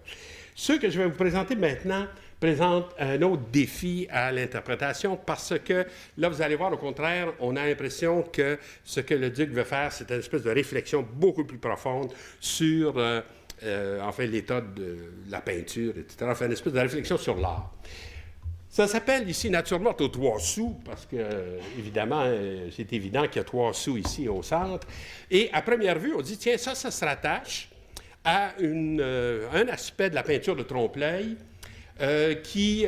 Ceux que je vais vous présenter maintenant présentent un autre défi à l'interprétation parce que, là, vous allez voir, au contraire, on a l'impression que ce que Leduc veut faire, c'est une espèce de réflexion beaucoup plus profonde sur, enfin, l'état de la peinture, etc. Enfin, une espèce de réflexion sur l'art. Ça s'appelle ici Nature morte aux 3 sous, parce que, évidemment, c'est évident qu'il y a 3 sous ici au centre. Et à première vue, on dit, tiens, ça se rattache à un aspect de la peinture de trompe-l'œil qui,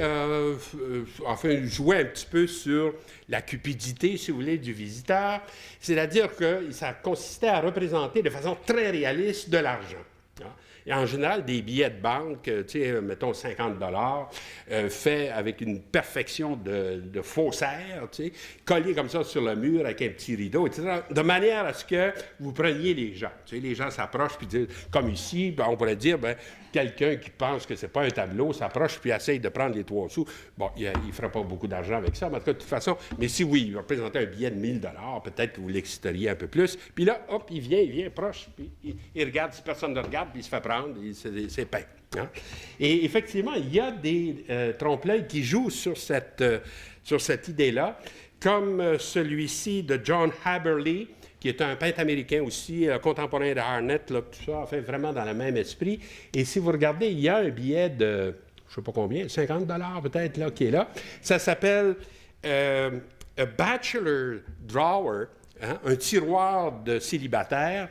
enfin, jouait un petit peu sur la cupidité, si vous voulez, du visiteur. C'est-à-dire que ça consistait à représenter de façon très réaliste de l'argent. Hein? Et en général, des billets de banque, tu sais, mettons 50 $, faits avec une perfection de faussaire, tu sais, collés comme ça sur le mur avec un petit rideau, etc., de manière à ce que vous preniez les gens. Tu sais, les gens s'approchent puis disent, comme ici, ben, on pourrait dire, ben, quelqu'un qui pense que ce n'est pas un tableau s'approche puis essaye de prendre les 3 sous. Bon, il ne fera pas beaucoup d'argent avec ça, mais en tout cas, de toute façon, mais si oui, il va présenter un billet de 1000 $, peut-être que vous l'exciteriez un peu plus. Puis là, hop, il vient proche, puis il regarde, si personne ne regarde, puis il se fait prendre, c'est peint. Hein? Et effectivement, il y a des trompe-l'œil qui jouent sur cette idée-là, comme celui-ci de John Haberly, qui est un peintre américain aussi, contemporain de Arnett, là, tout ça, enfin, vraiment dans le même esprit. Et si vous regardez, il y a un billet de, je ne sais pas combien, 50 $ peut-être, là, qui est là. Ça s'appelle A Bachelor Drawer, hein, un tiroir de célibataire,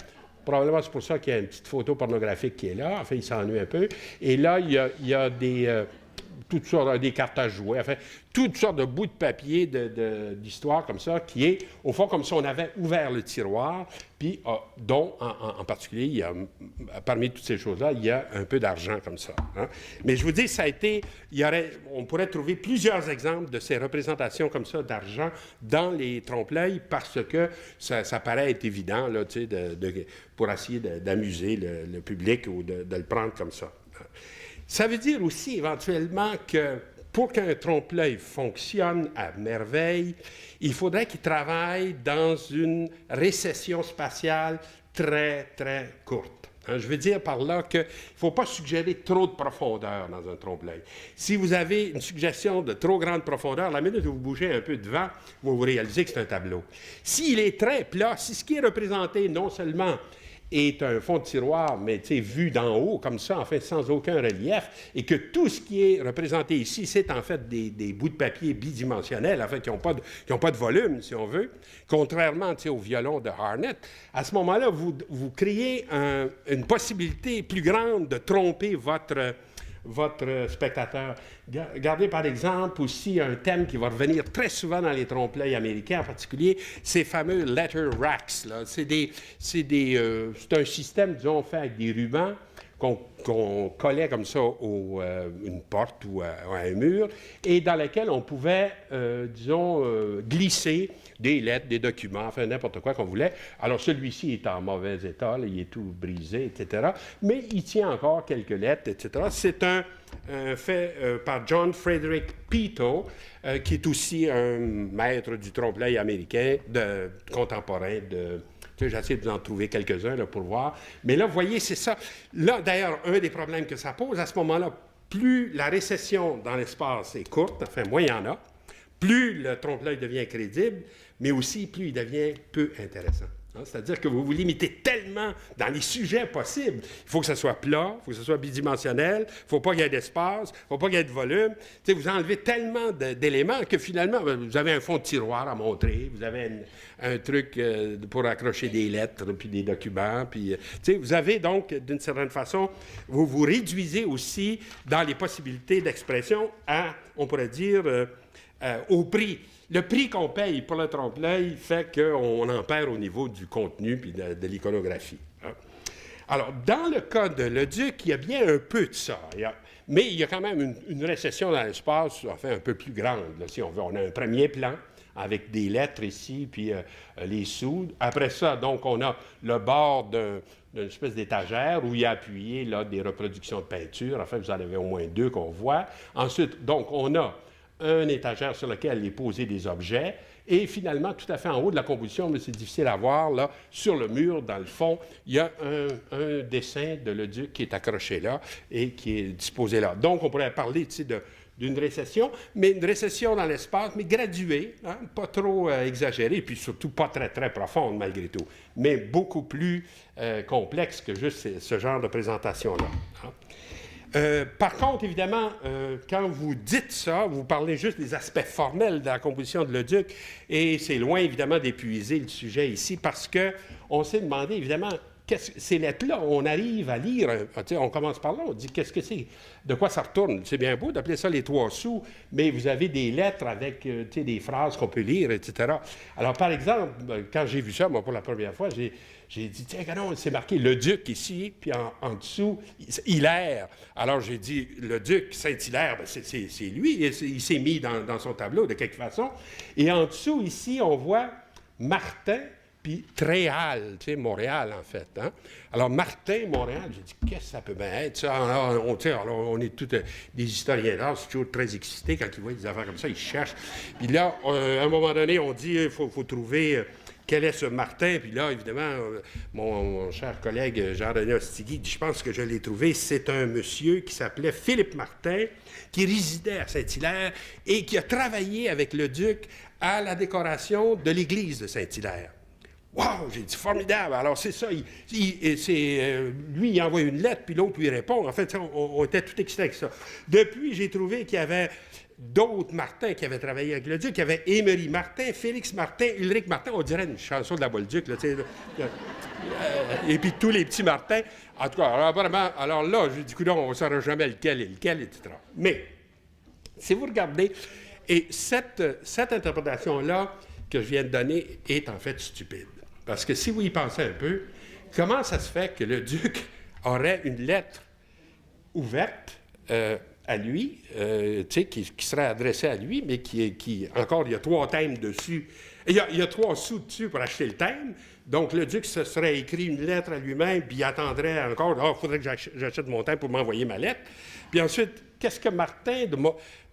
Probablement, c'est pour ça qu'il y a une petite photo pornographique qui est là. Enfin, il s'ennuie un peu. Et là, il y a des... toutes sortes des cartes à jouer, enfin, toutes sortes de bouts de papier d'histoire comme ça, qui est, au fond, comme si on avait ouvert le tiroir, puis dont, en particulier, il y a, parmi toutes ces choses-là, il y a un peu d'argent comme ça. Hein. Mais je vous dis, ça a été, on pourrait trouver plusieurs exemples de ces représentations comme ça d'argent dans les trompe-l'œil, parce que ça paraît être évident, là, tu sais, pour essayer d'amuser le public ou de le prendre comme ça. Ça veut dire aussi éventuellement que pour qu'un trompe-l'œil fonctionne à merveille, il faudrait qu'il travaille dans une récession spatiale très, très courte. Hein, je veux dire par là qu'il ne faut pas suggérer trop de profondeur dans un trompe-l'œil. Si vous avez une suggestion de trop grande profondeur, la minute où vous bougez un peu devant, vous réalisez que c'est un tableau. S'il est très plat, si ce qui est représenté non seulement est un fond de tiroir, mais vu d'en haut, comme ça, en fait, sans aucun relief, et que tout ce qui est représenté ici, c'est en fait des bouts de papier bidimensionnels, en fait, qui n'ont pas de volume, si on veut, contrairement au violon de Harnett. À ce moment-là, vous créez une possibilité plus grande de tromper votre spectateur. Regardez par exemple aussi un thème qui va revenir très souvent dans les trompe-l'œil américains en particulier, ces fameux letter racks. C'est un système, disons, fait avec des rubans qu'on collait comme ça à une porte ou à un mur et dans lequel on pouvait, glisser des lettres, des documents, enfin n'importe quoi qu'on voulait. Alors celui-ci est en mauvais état, là, il est tout brisé, etc. Mais il tient encore quelques lettres, etc. C'est un fait par John Frederick Peto, qui est aussi un maître du trompe-l'œil américain contemporain de... J'essaie de vous en trouver quelques-uns là, pour voir. Mais là, vous voyez, c'est ça. Là, d'ailleurs, un des problèmes que ça pose, à ce moment-là, plus la récession dans l'espace est courte, enfin, moins il y en a, plus le trompe-l'œil devient crédible, mais aussi plus il devient peu intéressant. Hein? C'est-à-dire que vous vous limitez tellement dans les sujets possibles. Il faut que ça soit plat, il faut que ça soit bidimensionnel, il ne faut pas qu'il y ait d'espace, il ne faut pas qu'il y ait de volume. Vous enlevez tellement d'éléments que finalement, vous avez un fond de tiroir à montrer, vous avez un truc pour accrocher des lettres, puis des documents. Puis, vous avez donc, d'une certaine façon, vous vous réduisez aussi dans les possibilités d'expression à, on pourrait dire, au prix. Le prix qu'on paye pour le trompe-l'œil fait qu'on en perd au niveau du contenu puis de l'iconographie. Hein. Alors, dans le cas de Leduc, il y a bien un peu de ça. Mais il y a quand même une récession dans l'espace, enfin, un peu plus grande, là, si on veut. On a un premier plan avec des lettres ici, puis les sous. Après ça, donc, on a le bord d'une espèce d'étagère où il y a appuyé là, des reproductions de peinture. En fait, vous en avez au moins deux qu'on voit. Ensuite, donc, on a une étagère sur laquelle est posé des objets, et finalement, tout à fait en haut de la composition, mais c'est difficile à voir, là, sur le mur, dans le fond, il y a un dessin de Leduc qui est accroché là et qui est disposé là. Donc, on pourrait parler d'une récession, mais une récession dans l'espace, mais graduée, hein, pas trop exagérée, puis surtout pas très, très profonde malgré tout, mais beaucoup plus complexe que juste ce genre de présentation-là. Hein. Par contre, évidemment, quand vous dites ça, vous parlez juste des aspects formels de la composition de Leduc, et c'est loin, évidemment, d'épuiser le sujet ici, parce qu'on s'est demandé, évidemment, ces lettres-là, on arrive à lire, on commence par là, on dit qu'est-ce que c'est, de quoi ça retourne. C'est bien beau d'appeler ça les 3 sous, mais vous avez des lettres avec des phrases qu'on peut lire, etc. Alors, par exemple, quand j'ai vu ça, moi, pour la première fois, j'ai dit, tiens, non, c'est marqué Leduc ici, puis en dessous, Hilaire. Alors, j'ai dit, Leduc Saint-Hilaire, ben, c'est lui, il s'est mis dans son tableau de quelque façon. Et en dessous, ici, on voit Martin, puis Tréal, Montréal, en fait. Hein? Alors, Martin, Montréal, j'ai dit, qu'est-ce que ça peut bien être, ça? Alors, on est tous des historiens d'art, c'est toujours très excités quand ils voient des affaires comme ça, ils cherchent. Puis là, à un moment donné, on dit, il faut trouver... quel est ce Martin? Puis là, évidemment, mon cher collègue Jean-René Ostigui dit, je pense que je l'ai trouvé, c'est un monsieur qui s'appelait Philippe Martin, qui résidait à Saint-Hilaire et qui a travaillé avec Leduc à la décoration de l'église de Saint-Hilaire. Wow! J'ai dit, formidable! Alors, c'est ça. Lui, il envoie une lettre, puis l'autre lui répond. En fait, on était tout excités avec ça. Depuis, j'ai trouvé qu'il y avait d'autres Martin qui avaient travaillé avec le duc. Il y avait Émery Martin, Félix Martin, Ulrich Martin. On dirait une chanson de la Bolduc, là, tu sais. Et puis tous les petits Martins. En tout cas, alors, vraiment, alors là, je dis, non, on ne saura jamais lequel est lequel, etc. Mais, si vous regardez, et cette interprétation-là que je viens de donner est en fait stupide. Parce que si vous y pensez un peu, comment ça se fait que le duc aurait une lettre ouverte à lui, qui serait adressée à lui, mais encore, il y a 3 thèmes dessus. Il y a 3 sous dessus pour acheter le thème. Donc, le duc se serait écrit une lettre à lui-même, puis il attendrait encore, il faudrait que j'achète mon thème pour m'envoyer ma lettre. Puis ensuite, qu'est-ce que Martin...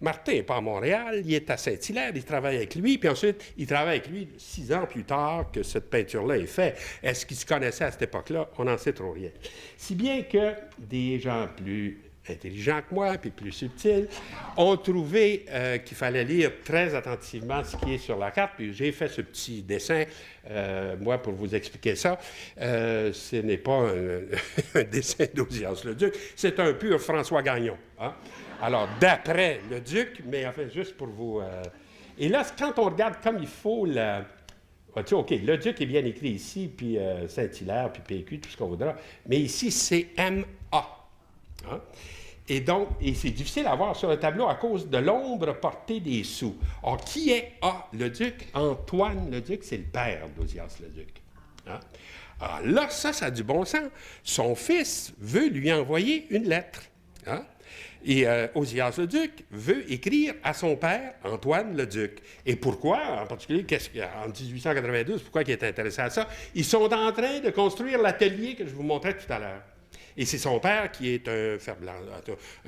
Martin n'est pas à Montréal, il est à Saint-Hilaire, il travaille avec lui, puis ensuite, il travaille avec lui 6 ans plus tard que cette peinture-là est faite. Est-ce qu'ils se connaissaient à cette époque-là? On n'en sait trop rien. Si bien que des gens plus intelligents que moi, puis plus subtils, ont trouvé qu'il fallait lire très attentivement ce qui est sur la carte, puis j'ai fait ce petit dessin, moi, pour vous expliquer ça. Ce n'est pas un dessin d'Audience le Duc, c'est un pur François Gagnon. Hein? Alors, d'après le Duc, mais enfin, juste pour vous... Et là, quand on regarde comme il faut OK, le Duc est bien écrit ici, puis Saint-Hilaire, puis PQ, tout ce qu'on voudra, mais ici, c'est M.A. Hein? Et donc, c'est difficile à voir sur le tableau à cause de l'ombre portée des sous. Or, qui est A, le duc? Antoine le duc, c'est le père d'Audience le duc. Hein? Alors là, ça a du bon sens. Son fils veut lui envoyer une lettre. Hein? Et Audience le duc veut écrire à son père, Antoine le duc. Et pourquoi, en particulier, en 1892, pourquoi il est intéressé à ça? Ils sont en train de construire l'atelier que je vous montrais tout à l'heure. Et c'est son père qui est un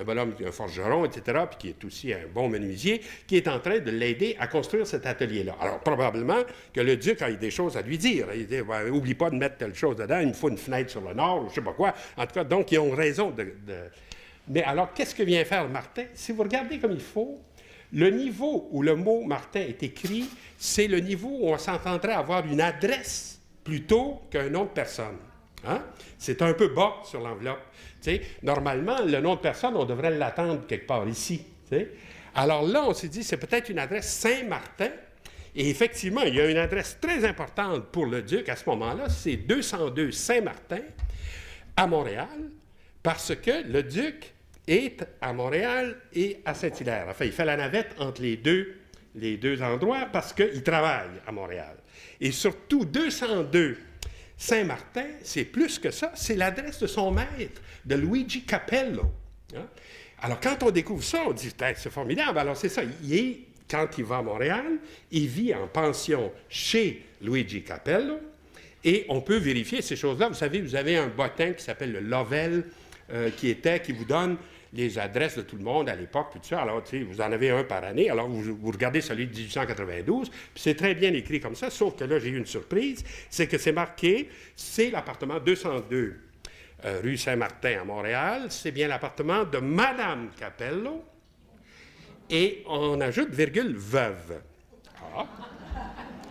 bonhomme, un forgeron, etc., puis qui est aussi un bon menuisier, qui est en train de l'aider à construire cet atelier-là. Alors, probablement que le duc a des choses à lui dire. Il dit, « Oublie pas de mettre telle chose dedans, il me faut une fenêtre sur le nord, ou je ne sais pas quoi. » En tout cas, donc, ils ont raison de... Mais alors, qu'est-ce que vient faire Martin? Si vous regardez comme il faut, le niveau où le mot Martin est écrit, c'est le niveau où on s'entendrait avoir une adresse plutôt qu'un nom de personne. Hein? C'est un peu bas sur l'enveloppe. T'sais. Normalement, le nom de personne, on devrait l'attendre quelque part ici. T'sais. Alors là, on s'est dit, c'est peut-être une adresse Saint-Martin. Et effectivement, il y a une adresse très importante pour le duc à ce moment-là, c'est 202 Saint-Martin à Montréal, parce que le duc est à Montréal et à Saint-Hilaire. Enfin, il fait la navette entre les deux endroits parce qu'il travaille à Montréal. Et surtout, 202 Saint-Martin, c'est plus que ça, c'est l'adresse de son maître, de Luigi Capello. Hein? Alors, quand on découvre ça, on dit, c'est formidable. Alors, c'est ça, quand il va à Montréal, il vit en pension chez Luigi Capello, et on peut vérifier ces choses-là. Vous savez, vous avez un bottin qui s'appelle le Lovell, qui vous donne les adresses de tout le monde à l'époque, puis tout ça. Alors, tu sais, vous en avez un par année. Alors, vous regardez celui de 1892, puis c'est très bien écrit comme ça, sauf que là, j'ai eu une surprise, c'est que c'est marqué, c'est l'appartement 202 rue Saint-Martin à Montréal, c'est bien l'appartement de Madame Capello, et on ajoute virgule veuve. Ah.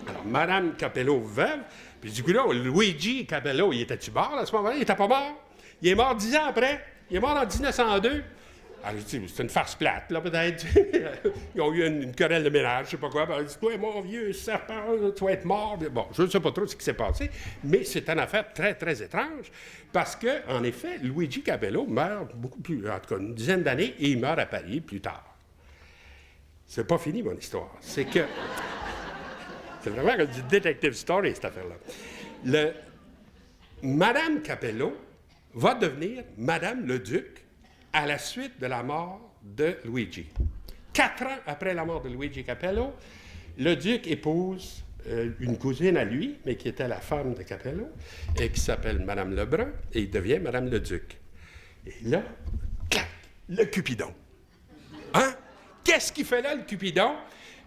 Alors, Madame Capello veuve, puis du coup là, Luigi Capello, il était-tu mort à ce moment-là? Il n'était pas mort. Il est mort 10 ans après. Il est mort en 1902. Alors, je dis, c'est une farce plate, là, peut-être. Ils ont eu une querelle de ménage, je ne sais pas quoi. Alors, il dit, toi, mon vieux serpent, tu vas être mort. Bon, je ne sais pas trop ce qui s'est passé, mais c'est une affaire très, très étrange, parce qu'en effet, Luigi Capello meurt beaucoup plus, en tout cas, une dizaine d'années, et il meurt à Paris plus tard. C'est pas fini, mon histoire. C'est que... c'est vraiment du detective story, cette affaire-là. Madame Capello va devenir Madame le Duc à la suite de la mort de Luigi. 4 ans après la mort de Luigi Capello, le Duc épouse une cousine à lui, mais qui était la femme de Capello, et qui s'appelle Madame Lebrun, et il devient Madame le Duc. Et là, clac, le Cupidon. Hein? Qu'est-ce qu'il fait là, le Cupidon?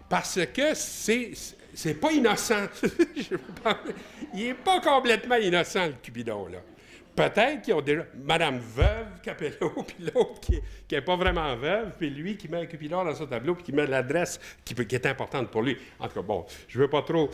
Parce que c'est pas innocent. Il n'est pas complètement innocent, le Cupidon, là. Peut-être qu'ils ont déjà Madame Veuve Capello, puis l'autre qui n'est pas vraiment veuve, puis lui qui met un Cupidon dans son tableau, puis qui met l'adresse qui est importante pour lui. En tout cas, bon, je ne veux pas trop...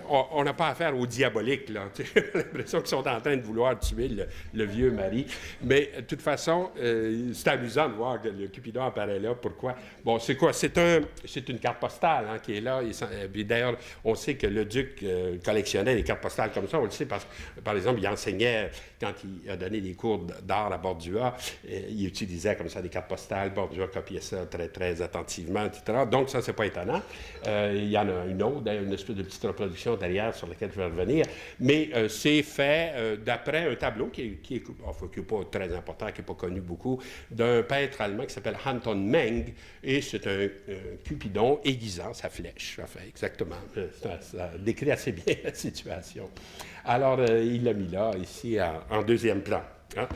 on n'a pas affaire aux diaboliques, là. J'ai l'impression qu'ils sont en train de vouloir tuer le vieux mari. Mais de toute façon, c'est amusant de voir que le Cupidon apparaît là. Pourquoi? Bon, c'est quoi? C'est une carte postale hein, qui est là. Et d'ailleurs, on sait que le duc collectionnait des cartes postales comme ça. On le sait parce que, par exemple, il enseignait quand il a donné des cours d'art à Bordua, il utilisait comme ça des cartes postales. Bordua copiait ça très, très attentivement, etc. Donc, ça, c'est pas étonnant. Il y en a une autre, une espèce de petite reproduction derrière sur laquelle je vais revenir. Mais c'est fait d'après un tableau qui n'est pas très important, qui n'est pas connu beaucoup, d'un peintre allemand qui s'appelle Anton Meng. Et c'est un Cupidon aiguisant sa flèche. Enfin, exactement. Ça décrit assez bien la situation. Alors, il l'a mis là, ici, en deuxième plan. Hein.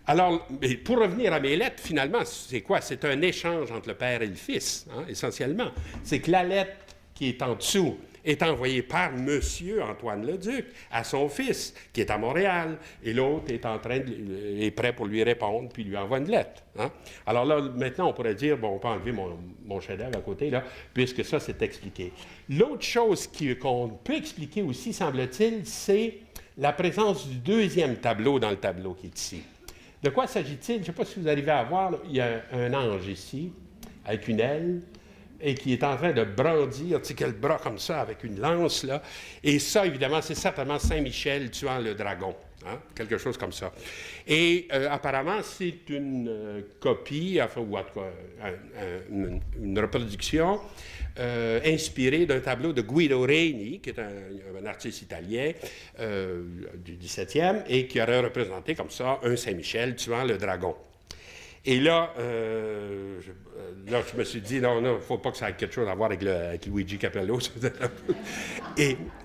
Alors, pour revenir à mes lettres, finalement, c'est quoi? C'est un échange entre le père et le fils, hein, essentiellement. C'est que la lettre qui est en dessous est envoyée par M. Antoine Leduc à son fils, qui est à Montréal, et l'autre est prêt pour lui répondre, puis lui envoie une lettre. Hein. Alors là, maintenant, on pourrait dire, bon, on peut enlever mon chef-d'œuvre à côté, là, puisque ça, c'est expliqué. L'autre chose qu'on peut expliquer aussi, semble-t-il, c'est la présence du deuxième tableau dans le tableau qui est ici. De quoi s'agit-il? Je ne sais pas si vous arrivez à voir, là, il y a un ange ici, avec une aile, et qui est en train de brandir, tu sais, le bras comme ça, avec une lance, là. Et ça, évidemment, c'est certainement Saint-Michel tuant le dragon, hein? Quelque chose comme ça. Et apparemment, c'est une copie, enfin, ou en tout cas, une reproduction inspirée d'un tableau de Guido Reni, qui est un artiste italien du 17e, et qui aurait représenté comme ça un Saint-Michel tuant le dragon. Et là, je me suis dit, non, il ne faut pas que ça ait quelque chose à voir avec Luigi Capello.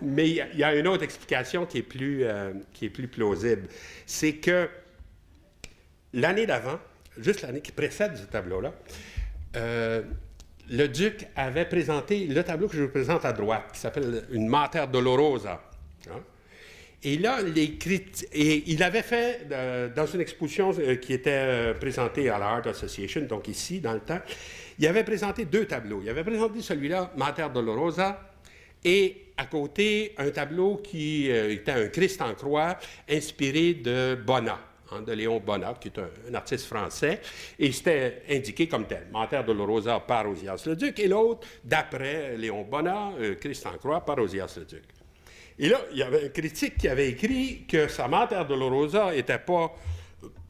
Mais il y a une autre explication qui est plus plausible. C'est que l'année d'avant, juste l'année qui précède ce tableau-là, le duc avait présenté le tableau que je vous présente à droite, qui s'appelle une Mater Dolorosa. Hein? Et là, il avait fait, dans une exposition qui était présentée à l'Art Association, donc ici, dans le temps, il avait présenté deux tableaux. Il avait présenté celui-là, Mater Dolorosa, et à côté, un tableau qui était un Christ en croix, inspiré de Bonnat, hein, de Léon Bonnat, qui est un artiste français, et c'était indiqué comme tel. Mater Dolorosa par Ozias-le-Duc, et l'autre, d'après Léon Bonnat, Christ en croix par Ozias-le-Duc. Et là, il y avait un critique qui avait écrit que sa Mater Dolorosa ne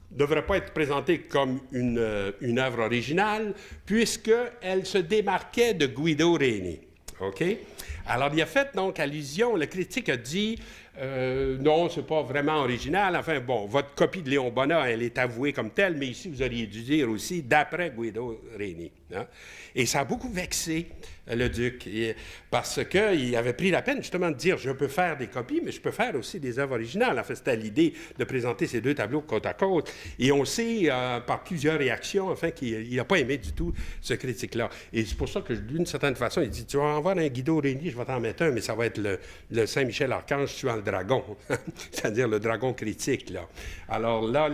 devrait pas être présentée comme une œuvre originale, puisqu'elle se démarquait de Guido Reni. OK? Alors, il a fait donc allusion, le critique a dit non, c'est pas vraiment original. Enfin, bon, votre copie de Léon Bonnat, elle est avouée comme telle, mais ici, vous auriez dû dire aussi d'après Guido Reni. Hein? Et ça a beaucoup vexé le duc, parce qu'il avait pris la peine justement de dire, je peux faire des copies, mais je peux faire aussi des œuvres originales. En fait, c'était l'idée de présenter ces deux tableaux côte à côte. Et on sait par plusieurs réactions, enfin, qu'il n'a pas aimé du tout ce critique-là. Et c'est pour ça que, d'une certaine façon, il dit, tu vas en voir un Guido Reni, je vais t'en mettre un, mais ça va être le Saint-Michel-Archange tuant le dragon, c'est-à-dire le dragon critique, là. Alors là,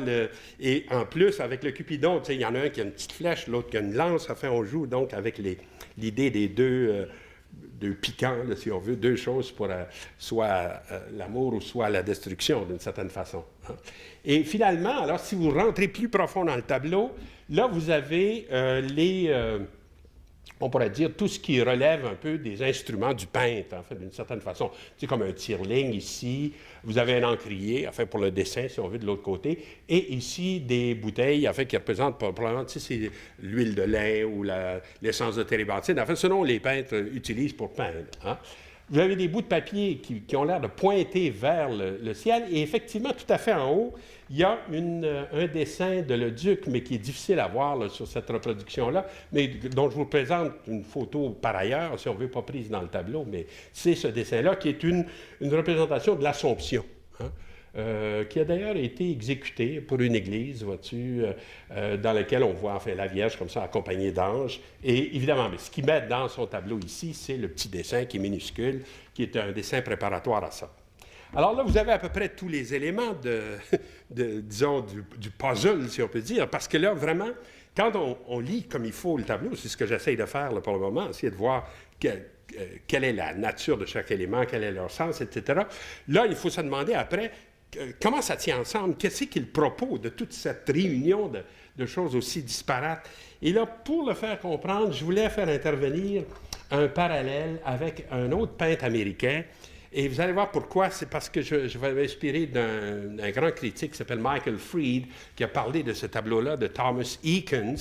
et en plus, avec le Cupidon, tu sais, il y en a un qui a une petite flèche, l'autre qui a une lance. Enfin, on joue donc avec l'idée des deux piquants, là, si on veut, deux choses pour soit l'amour ou soit la destruction, d'une certaine façon. Hein. Et finalement, alors, si vous rentrez plus profond dans le tableau, là, vous avez on pourrait dire tout ce qui relève un peu des instruments du peintre, en fait, d'une certaine façon. C'est comme un tire-ligne ici, vous avez un encrier, enfin, pour le dessin, si on veut, de l'autre côté, et ici, des bouteilles, en fait, qui représentent probablement, tu sais, c'est l'huile de lin ou l'essence de térébenthine, en fait, selon les peintres utilisent pour peindre. Hein. Vous avez des bouts de papier qui ont l'air de pointer vers le ciel, et effectivement, tout à fait en haut, il y a un dessin de le duc, mais qui est difficile à voir là, sur cette reproduction-là, mais dont je vous présente une photo par ailleurs, si on veut, pas prise dans le tableau, mais c'est ce dessin-là qui est une représentation de l'Assomption, hein, qui a d'ailleurs été exécutée pour une église, vois-tu, dans laquelle on voit enfin la Vierge comme ça, accompagnée d'anges. Et évidemment, mais ce qu'il met dans son tableau ici, c'est le petit dessin qui est minuscule, qui est un dessin préparatoire à ça. Alors là, vous avez à peu près tous les éléments disons, du puzzle, si on peut dire, parce que là, vraiment, quand on lit comme il faut le tableau, c'est ce que j'essaye de faire là, pour le moment, essayer de voir quelle est la nature de chaque élément, quel est leur sens, etc. Là, il faut se demander après, comment ça tient ensemble? Qu'est-ce qu'il propose de toute cette réunion de choses aussi disparates? Et là, pour le faire comprendre, je voulais faire intervenir un parallèle avec un autre peintre américain. Et vous allez voir pourquoi. C'est parce que je vais m'inspirer d'un grand critique qui s'appelle Michael Fried, qui a parlé de ce tableau-là de Thomas Eakins,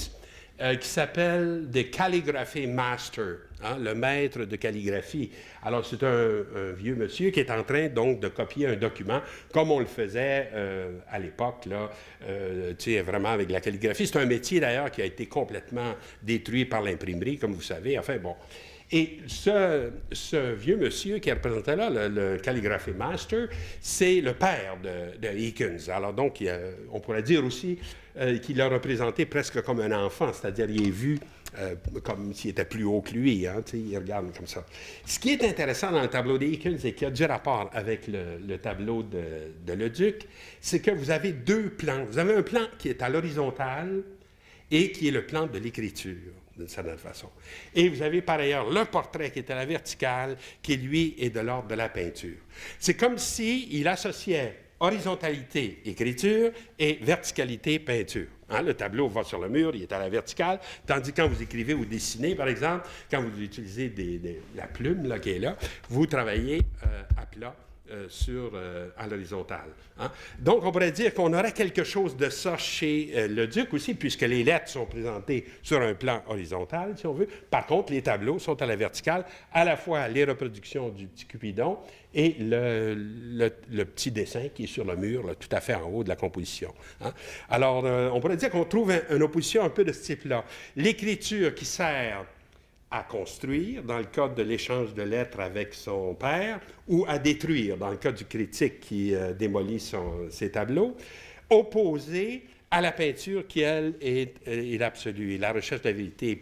qui s'appelle The Calligraphy Master, hein, le maître de calligraphie. Alors, c'est un vieux monsieur qui est en train, donc, de copier un document, comme on le faisait à l'époque, là, tu sais, vraiment avec la calligraphie. C'est un métier, d'ailleurs, qui a été complètement détruit par l'imprimerie, comme vous savez. Enfin, bon. Et ce vieux monsieur qui représentait là, le Calligraphy Master, c'est le père de Eakins. Alors donc, on pourrait dire aussi qu'il l'a représenté presque comme un enfant, c'est-à-dire il est vu comme s'il était plus haut que lui, hein, il regarde comme ça. Ce qui est intéressant dans le tableau d'Eakins et qui a du rapport avec le tableau de Leduc, c'est que vous avez deux plans. Vous avez un plan qui est à l'horizontale et qui est le plan de l'écriture, d'une certaine façon. Et vous avez par ailleurs le portrait qui est à la verticale, qui lui est de l'ordre de la peinture. C'est comme s'il associait horizontalité, écriture, et verticalité, peinture. Hein, le tableau va sur le mur, il est à la verticale, tandis que quand vous écrivez ou dessinez, par exemple, quand vous utilisez la plume là, qui est là, vous travaillez à plat. À l'horizontale. Hein? Donc, on pourrait dire qu'on aurait quelque chose de ça chez Leduc aussi, puisque les lettres sont présentées sur un plan horizontal, si on veut. Par contre, les tableaux sont à la verticale, à la fois les reproductions du petit Cupidon et le petit dessin qui est sur le mur, là, tout à fait en haut de la composition. Hein? Alors, on pourrait dire qu'on trouve une opposition un peu de ce type-là. L'écriture qui sert à construire, dans le cas de l'échange de lettres avec son père, ou à détruire, dans le cas du critique qui démolit ses tableaux, opposé à la peinture qui, elle, est l'absolu. Et la recherche de la vérité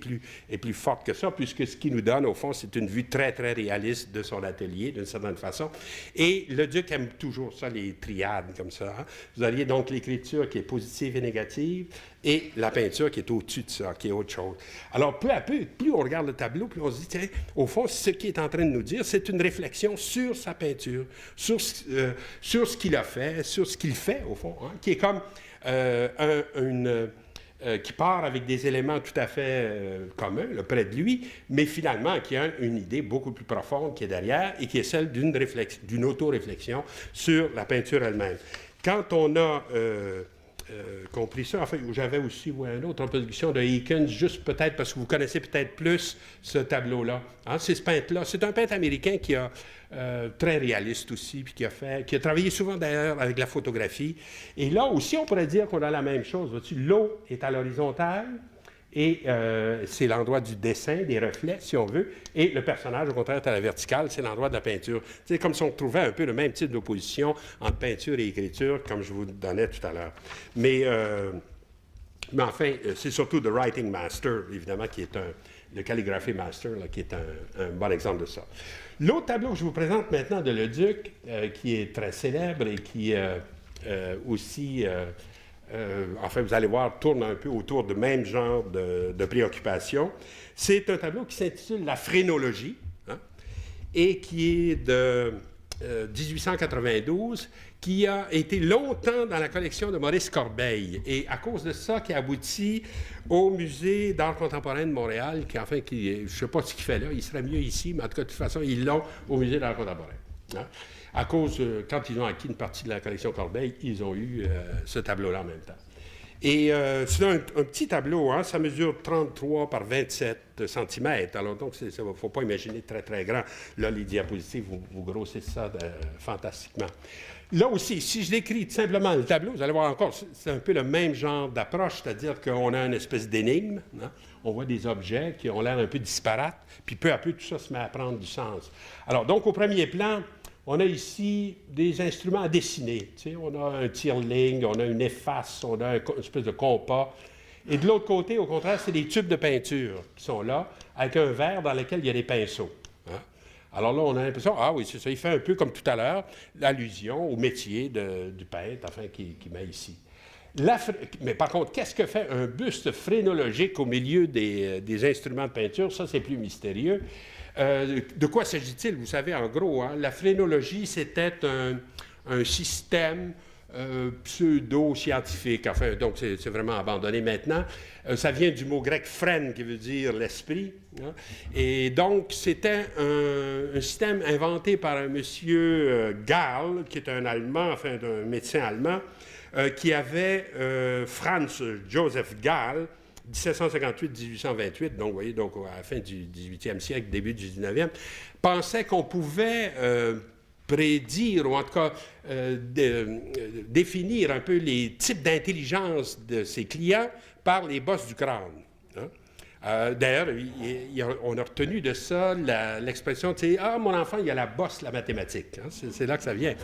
est plus forte que ça, puisque ce qui nous donne, au fond, c'est une vue très, très réaliste de son atelier, d'une certaine façon. Et Leduc aime toujours ça, les triades comme ça. Hein? Vous auriez donc l'écriture qui est positive et négative, et la peinture qui est au-dessus de ça, qui est autre chose. Alors, peu à peu, plus on regarde le tableau, plus on se dit, tiens, au fond, ce qu'il est en train de nous dire, c'est une réflexion sur sa peinture, sur ce qu'il a fait, sur ce qu'il fait, au fond, hein, qui est comme qui part avec des éléments tout à fait communs, là, près de lui, mais finalement qui a une idée beaucoup plus profonde qui est derrière et qui est celle d'une auto-réflexion sur la peinture elle-même. Quand on a compris ça, enfin, j'avais aussi une autre reproduction de Eakins, juste peut-être parce que vous connaissez peut-être plus ce tableau-là. Hein, c'est ce peintre-là. C'est un peintre américain qui a très réaliste aussi, puis qui a travaillé souvent d'ailleurs avec la photographie. Et là aussi, on pourrait dire qu'on a la même chose. Vois-tu, l'eau est à l'horizontale, et c'est l'endroit du dessin, des reflets, si on veut, et le personnage, au contraire, est à la verticale, c'est l'endroit de la peinture. C'est comme si on trouvait un peu le même type d'opposition entre peinture et écriture, comme je vous donnais tout à l'heure. Mais enfin, c'est surtout The Writing Master, évidemment, qui est le Calligraphy Master, là, qui est un bon exemple de ça. L'autre tableau que je vous présente maintenant de Leduc, qui est très célèbre et qui aussi... enfin, vous allez voir, tourne un peu autour du même genre de préoccupation. C'est un tableau qui s'intitule La phrénologie, hein, et qui est de 1892, qui a été longtemps dans la collection de Maurice Corbeil, et à cause de ça, qui a abouti au Musée d'art contemporain de Montréal, je ne sais pas ce qu'il fait là, il serait mieux ici, mais en tout cas, de toute façon, ils l'ont au Musée d'art contemporain. Hein. À cause, quand ils ont acquis une partie de la collection Corbeil, ils ont eu ce tableau-là en même temps. Et c'est un petit tableau, hein, ça mesure 33 par 27 cm. Alors donc, il ne faut pas imaginer très, très grand. Là, les diapositives, vous grossissez ça fantastiquement. Là aussi, si je décris simplement le tableau, vous allez voir encore, c'est un peu le même genre d'approche, c'est-à-dire qu'on a une espèce d'énigme, hein? On voit des objets qui ont l'air un peu disparates, puis peu à peu, tout ça se met à prendre du sens. Alors, donc, au premier plan, on a ici des instruments à dessiner. Tu sais, on a un tire-ligne, on a une efface, on a une espèce de compas. Et de l'autre côté, au contraire, c'est des tubes de peinture qui sont là, avec un verre dans lequel il y a des pinceaux. Hein? Alors là, on a l'impression, ah oui, c'est ça, il fait un peu comme tout à l'heure, l'allusion au métier du peintre, enfin, qui met ici. Mais par contre, qu'est-ce que fait un buste phrénologique au milieu des instruments de peinture? Ça, c'est plus mystérieux. De quoi s'agit-il? Vous savez, en gros, hein, la phrénologie, c'était un système pseudo-scientifique. Enfin, donc, c'est vraiment abandonné maintenant. Ça vient du mot grec phrène, qui veut dire l'esprit. Hein. Et donc, c'était un système inventé par un monsieur Gall, qui est un Allemand, enfin, un médecin allemand, qui avait Franz Joseph Gall, 1758-1828, donc, vous voyez, donc à la fin du 18e siècle, début du 19e, pensait qu'on pouvait prédire, ou en tout cas définir un peu les types d'intelligence de ses clients par les bosses du crâne. Hein? D'ailleurs, on a retenu de ça l'expression, tu sais, « Ah, mon enfant, il a la bosse, la mathématique. Hein? » C'est là que ça vient.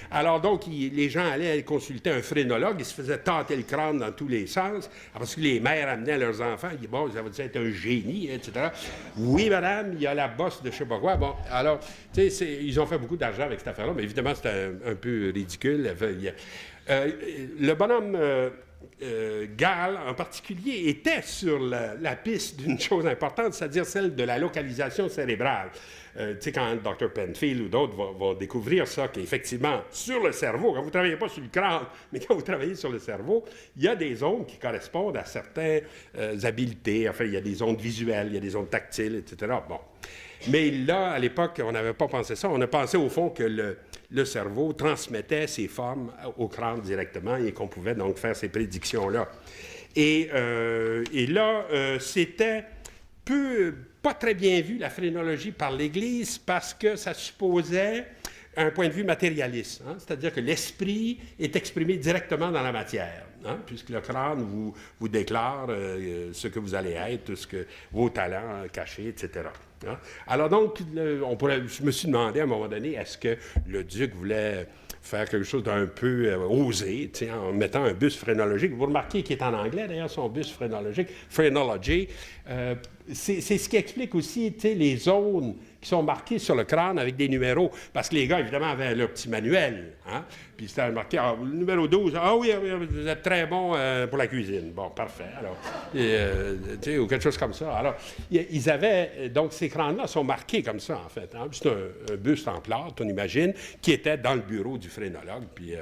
Alors donc, les gens allaient consulter un phrénologue, ils se faisaient tâter le crâne dans tous les sens, parce que les mères amenaient leurs enfants, ils disaient, bon, ça veut dire être un génie, etc. Oui, madame, il y a la bosse de je sais pas quoi. Bon, alors, tu sais, ils ont fait beaucoup d'argent avec cette affaire-là, mais évidemment, c'était un peu ridicule. Le bonhomme... Gall, en particulier, était sur la piste d'une chose importante, c'est-à-dire celle de la localisation cérébrale. Tu sais, quand Dr. Penfield ou d'autres vont découvrir ça, qu'effectivement, sur le cerveau, quand vous ne travaillez pas sur le crâne, mais quand vous travaillez sur le cerveau, il y a des ondes qui correspondent à certaines habiletés. Enfin, il y a des ondes visuelles, il y a des ondes tactiles, etc. Bon. Mais là, à l'époque, on n'avait pas pensé ça. On a pensé, au fond, que le cerveau transmettait ses formes au crâne directement et qu'on pouvait donc faire ces prédictions-là. Et là, c'était pas très bien vu, la phrénologie, par l'Église, parce que ça supposait un point de vue matérialiste, hein? C'est-à-dire que l'esprit est exprimé directement dans la matière, hein? Puisque le crâne vous déclare ce que vous allez être, vos talents cachés, etc. Hein? Alors donc, je me suis demandé à un moment donné, est-ce que le duc voulait faire quelque chose d'un peu osé, en mettant un buste phrénologique. Vous remarquez qu'il est en anglais, d'ailleurs, son buste phrénologique, phrénology. C'est ce qui explique aussi les zones qui sont marquées sur le crâne avec des numéros, parce que les gars, évidemment, avaient leur petit manuel. Hein? Puis c'était marqué, le numéro 12, ah oui, vous êtes très bon pour la cuisine. Bon, parfait. Alors, ou quelque chose comme ça. Alors, ils avaient, donc ces crânes-là sont marqués comme ça, en fait. Hein? C'est un buste en plâtre, on imagine, qui était dans le bureau du phrénologue, puis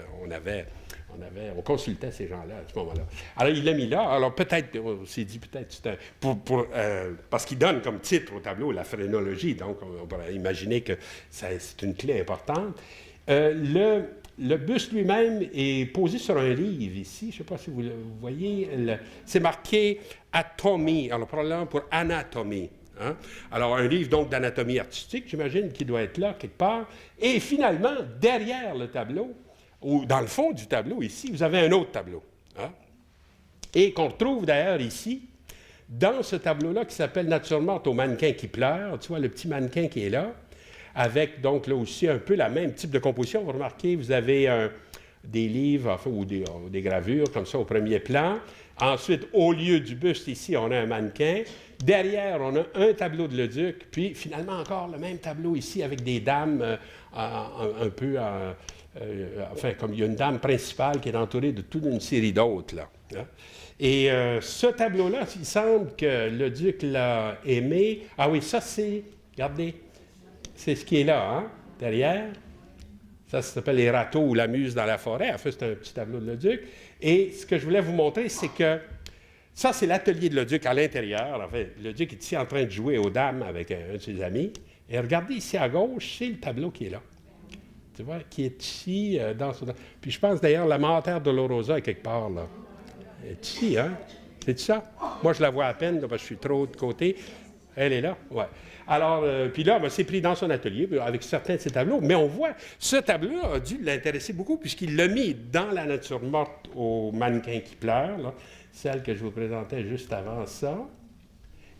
on consultait ces gens-là à ce moment-là. Alors, il l'a mis là. Alors, peut-être, on s'est dit, peut-être, c'était parce qu'il donne comme titre au tableau la phrénologie. Donc, on pourrait imaginer que c'est une clé importante. Le buste lui-même est posé sur un livre ici. Je ne sais pas si vous voyez. C'est marqué « Atomy », alors probablement pour « anatomie ». Hein? Alors, un livre donc d'anatomie artistique, j'imagine, qui doit être là quelque part. Et finalement, derrière le tableau, ou dans le fond du tableau, ici, vous avez un autre tableau. Hein? Et qu'on retrouve d'ailleurs ici, dans ce tableau-là qui s'appelle naturellement au mannequin qui pleure. Tu vois, le petit mannequin qui est là, avec donc là aussi un peu la même type de composition. Vous remarquez, vous avez des livres, enfin, ou des gravures comme ça au premier plan. Ensuite, au lieu du buste ici, on a un mannequin. Derrière, on a un tableau de Leduc. Puis finalement, encore le même tableau ici avec des dames un peu... enfin, comme il y a une dame principale qui est entourée de toute une série d'autres, là. Hein? Et ce tableau-là, il semble que le duc l'a aimé. Ah oui, ça c'est, regardez, c'est ce qui est là, hein, derrière. Ça s'appelle les râteaux ou la muse dans la forêt. En fait, c'est un petit tableau de le duc. Et ce que je voulais vous montrer, c'est que ça, c'est l'atelier de le duc à l'intérieur. En fait, le duc est ici en train de jouer aux dames avec un de ses amis. Et regardez ici à gauche, c'est le tableau qui est là. Tu vois, qui est ici, dans ce... Puis je pense d'ailleurs, la Mater Dolorosa est quelque part, là. Elle est ici, hein? C'est ça? Moi, je la vois à peine, là, parce que je suis trop de côté. Elle est là? Ouais. Alors, puis là, ben, c'est pris dans son atelier, avec certains de ses tableaux. Mais on voit, ce tableau a dû l'intéresser beaucoup, puisqu'il l'a mis dans la nature morte au mannequin qui pleure, là, celle que je vous présentais juste avant ça.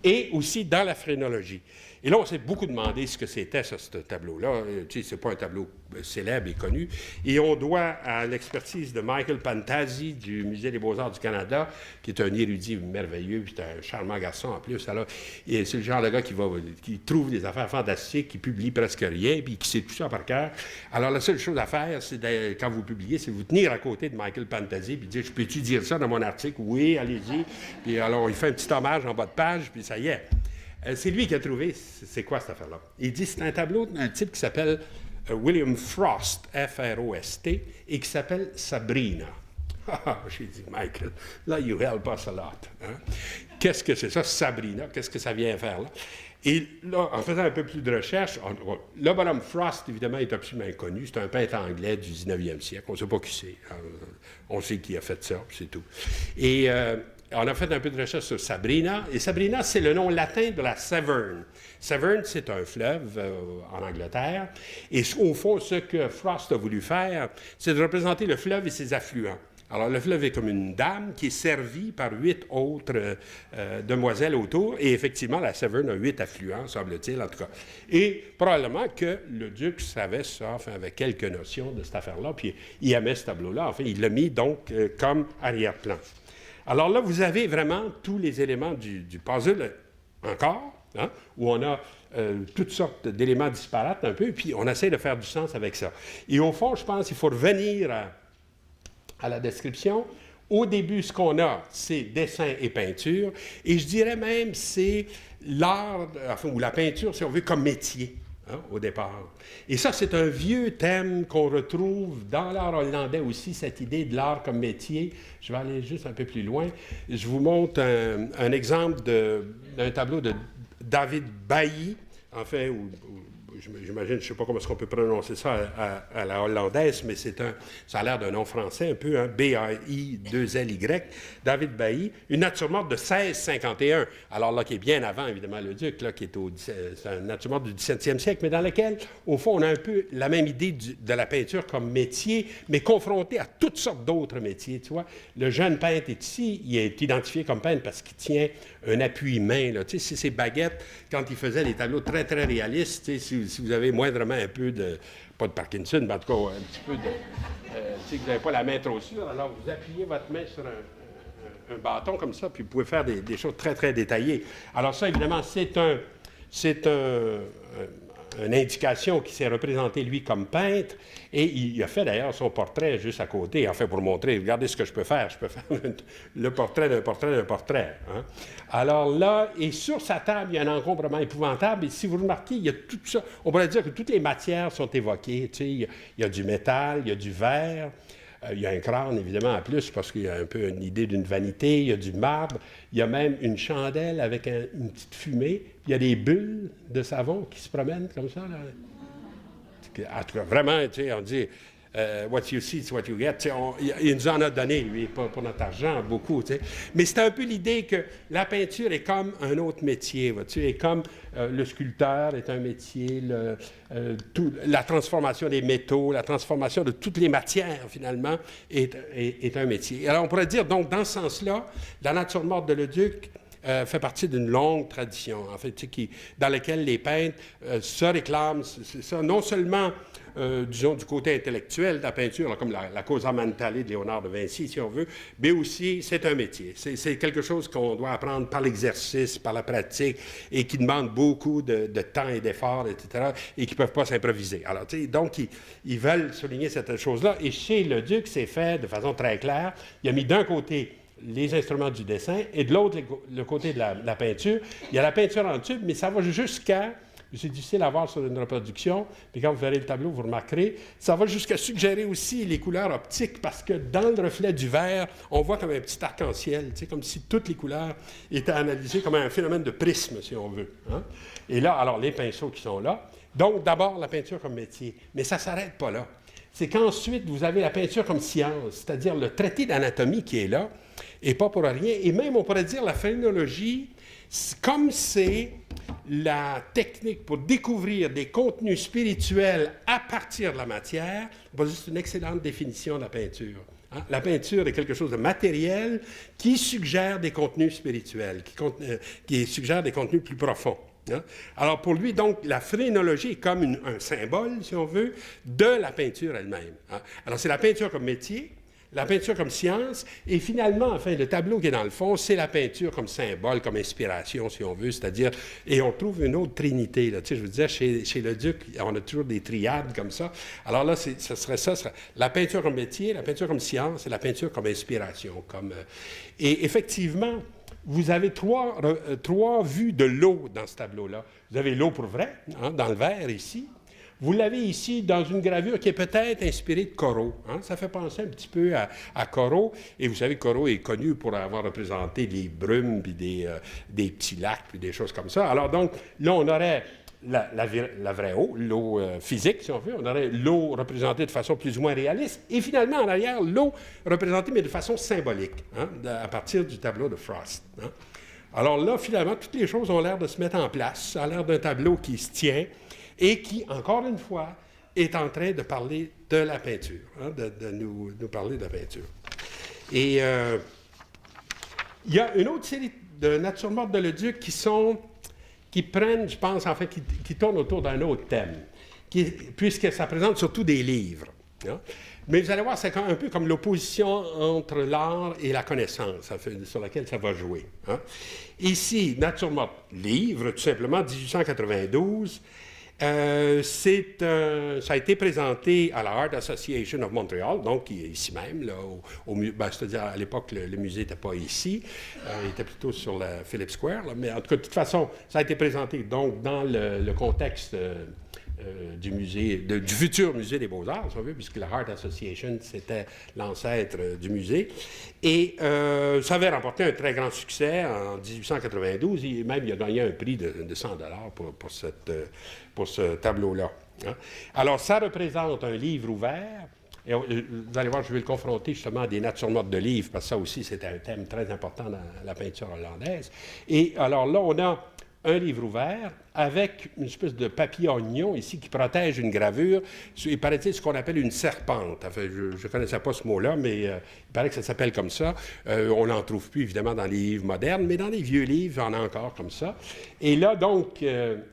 et aussi dans la phrénologie. Et là, on s'est beaucoup demandé ce que c'était, ça, ce tableau-là. Tu sais, c'est pas un tableau célèbre et connu. Et on doit à l'expertise de Michael Pantazzi du Musée des Beaux-Arts du Canada, qui est un érudit merveilleux, puis c'est un charmant garçon en plus. Alors, et c'est le genre de gars qui trouve des affaires fantastiques, qui publie presque rien, puis qui sait tout ça par cœur. Alors, la seule chose à faire, c'est quand vous publiez, c'est vous tenir à côté de Michael Pantazzi, puis dire, je peux-tu dire ça dans mon article? Oui, allez-y. Puis alors, il fait un petit hommage en bas de page, puis ça y est. C'est lui qui a trouvé, c'est quoi cette affaire-là? Il dit, c'est un tableau d'un type qui s'appelle William Frost, F-R-O-S-T, et qui s'appelle Sabrina. J'ai dit, Michael, là, you help us a lot. Hein? Qu'est-ce que c'est ça, Sabrina? Qu'est-ce que ça vient faire là? Et là, en faisant un peu plus de recherche, le bonhomme Frost, évidemment, est absolument inconnu. C'est un peintre anglais du 19e siècle. On ne sait pas qui c'est. On sait qui a fait ça, c'est tout. Et on a fait un peu de recherche sur Sabrina. Et Sabrina, c'est le nom latin de la Severn. Severn, c'est un fleuve en Angleterre. Et au fond, ce que Frost a voulu faire, c'est de représenter le fleuve et ses affluents. Alors, le fleuve est comme une dame qui est servie par 8 autres demoiselles autour. Et effectivement, la Severn a 8 affluents, semble-t-il, en tout cas. Et probablement que le duc savait ça, enfin, avait quelques notions de cette affaire-là, puis il aimait ce tableau-là. Enfin, il l'a mis donc comme arrière-plan. Alors là, vous avez vraiment tous les éléments du puzzle encore, hein, où on a toutes sortes d'éléments disparates un peu, et puis on essaie de faire du sens avec ça. Et au fond, je pense qu'il faut revenir à la description. Au début, ce qu'on a, c'est dessin et peinture, et je dirais même c'est l'art, enfin, ou la peinture, si on veut, comme métier. Hein, au départ. Et ça, c'est un vieux thème qu'on retrouve dans l'art hollandais aussi, cette idée de l'art comme métier. Je vais aller juste un peu plus loin. Je vous montre un exemple d'un tableau de David Bailly, en fait, j'imagine, je ne sais pas comment est-ce qu'on peut prononcer ça à la hollandaise, mais ça a l'air d'un nom français un peu, hein, B-A-I-2-L-Y, David Bailly, une nature morte de 1651, alors là, qui est bien avant, évidemment, le Duc, là, qui est c'est une nature morte du 17e siècle, mais dans laquelle, au fond, on a un peu la même idée de la peinture comme métier, mais confronté à toutes sortes d'autres métiers, tu vois. Le jeune peintre est ici, il est identifié comme peintre parce qu'il tient un appui-main, là, tu sais, c'est ses baguettes, quand il faisait des tableaux très, très réalistes, tu sais, si vous avez moindrement un peu pas de Parkinson, mais en tout cas un petit peu si vous n'avez pas la main trop sûre, alors vous appuyez votre main sur un bâton comme ça, puis vous pouvez faire des choses très, très détaillées. Alors ça, évidemment, c'est une indication qui s'est représenté, lui, comme peintre, et il a fait d'ailleurs son portrait juste à côté, en fait, pour montrer, regardez ce que je peux faire. Je peux faire le portrait d'un portrait d'un portrait. Hein. Alors là, et sur sa table, il y a un encombrement épouvantable, et si vous remarquez, il y a tout ça, on pourrait dire que toutes les matières sont évoquées, tu sais, il y a du métal, il y a du verre, il y a un crâne, évidemment, en plus, parce qu'il y a un peu une idée d'une vanité. Il y a du marbre. Il y a même une chandelle avec une petite fumée. Puis il y a des bulles de savon qui se promènent comme ça. Là. En tout cas, vraiment, tu sais, on dit what you see, it's what you get. Il nous en a donné, lui, pour notre argent, beaucoup. Tu sais. Mais c'est un peu l'idée que la peinture est comme un autre métier. Tu sais, comme le sculpteur est un métier, la transformation des métaux, la transformation de toutes les matières, finalement, est un métier. Alors, on pourrait dire, donc, dans ce sens-là, la nature morte de Leduc fait partie d'une longue tradition, en fait, dans laquelle les peintres se réclament, c'est ça, non seulement, disons, du côté intellectuel de la peinture, là, comme la Cosa Mentale de Léonard de Vinci, si on veut, mais aussi, c'est un métier. C'est quelque chose qu'on doit apprendre par l'exercice, par la pratique, et qui demande beaucoup de temps et d'efforts, etc., et qui ne peuvent pas s'improviser. Alors, tu sais, donc, ils veulent souligner cette chose-là, et chez Leduc, c'est fait de façon très claire. Il a mis d'un côté les instruments du dessin, et de l'autre, le côté de la peinture. Il y a la peinture en tube, mais ça va jusqu'à, c'est difficile à voir sur une reproduction, puis quand vous verrez le tableau, vous remarquerez, ça va jusqu'à suggérer aussi les couleurs optiques, parce que dans le reflet du verre, on voit comme un petit arc-en-ciel, tu sais, comme si toutes les couleurs étaient analysées comme un phénomène de prisme, si on veut. Hein? Et là, alors, les pinceaux qui sont là. Donc, d'abord, la peinture comme métier. Mais ça ne s'arrête pas là. C'est qu'ensuite, vous avez la peinture comme science, c'est-à-dire le traité d'anatomie qui est là, et pas pour rien. Et même, on pourrait dire, la phrénologie, comme c'est la technique pour découvrir des contenus spirituels à partir de la matière, c'est une excellente définition de la peinture. Hein? La peinture est quelque chose de matériel qui suggère des contenus spirituels, qui suggère des contenus plus profonds. Hein? Alors pour lui, donc, la phrénologie est comme un symbole, si on veut, de la peinture elle-même. Hein? Alors c'est la peinture comme métier, la peinture comme science, et finalement, enfin, le tableau qui est dans le fond, c'est la peinture comme symbole, comme inspiration, si on veut, c'est-à-dire, et on trouve une autre trinité, là. Tu sais, je vous disais, chez le Duc, on a toujours des triades comme ça. Alors là, ce serait la peinture comme métier, la peinture comme science, et la peinture comme inspiration. Et effectivement, vous avez trois vues de l'eau dans ce tableau-là. Vous avez l'eau pour vrai, hein, dans le verre ici. Vous l'avez ici dans une gravure qui est peut-être inspirée de Corot. Hein? Ça fait penser un petit peu à Corot. Et vous savez, Corot est connu pour avoir représenté les brumes, puis des petits lacs, puis des choses comme ça. Alors donc, là, on aurait la vraie eau, l'eau physique, si on veut. On aurait l'eau représentée de façon plus ou moins réaliste. Et finalement, en arrière, l'eau représentée, mais de façon symbolique, hein? À partir du tableau de Frost. Hein? Alors là, finalement, toutes les choses ont l'air de se mettre en place. Ça a l'air d'un tableau qui se tient et qui, encore une fois, est en train de parler de la peinture, hein, de nous parler de la peinture. Et il y a une autre série de natures mortes de Leduc qui prennent, je pense, en fait, qui tournent autour d'un autre thème, puisque ça présente surtout des livres. Hein. Mais vous allez voir, c'est un peu comme l'opposition entre l'art et la connaissance, sur laquelle ça va jouer. Hein. Ici, nature morte, livre, tout simplement, 1892. Ça a été présenté à la Art Association of Montreal, donc qui est ici même, là, c'est-à-dire à l'époque, le musée n'était pas ici, il était plutôt sur la Phillips Square, là, mais en tout cas, de toute façon, ça a été présenté donc dans le contexte du futur musée des Beaux-Arts, si on veut, puisque la Art Association, c'était l'ancêtre du musée. Et ça avait remporté un très grand succès en 1892. Et même, il a gagné un prix de $100 pour ce tableau-là. Hein. Alors, ça représente un livre ouvert. Et vous allez voir, je vais le confronter justement à des natures mortes de livres, parce que ça aussi, c'était un thème très important dans la peinture hollandaise. Et alors là, on a un livre ouvert avec une espèce de papier oignon ici qui protège une gravure. Il paraît-il ce qu'on appelle une serpente. Enfin, je ne connaissais pas ce mot-là, mais il paraît que ça s'appelle comme ça. On n'en trouve plus, évidemment, dans les livres modernes, mais dans les vieux livres, on en a encore comme ça. Et là, donc,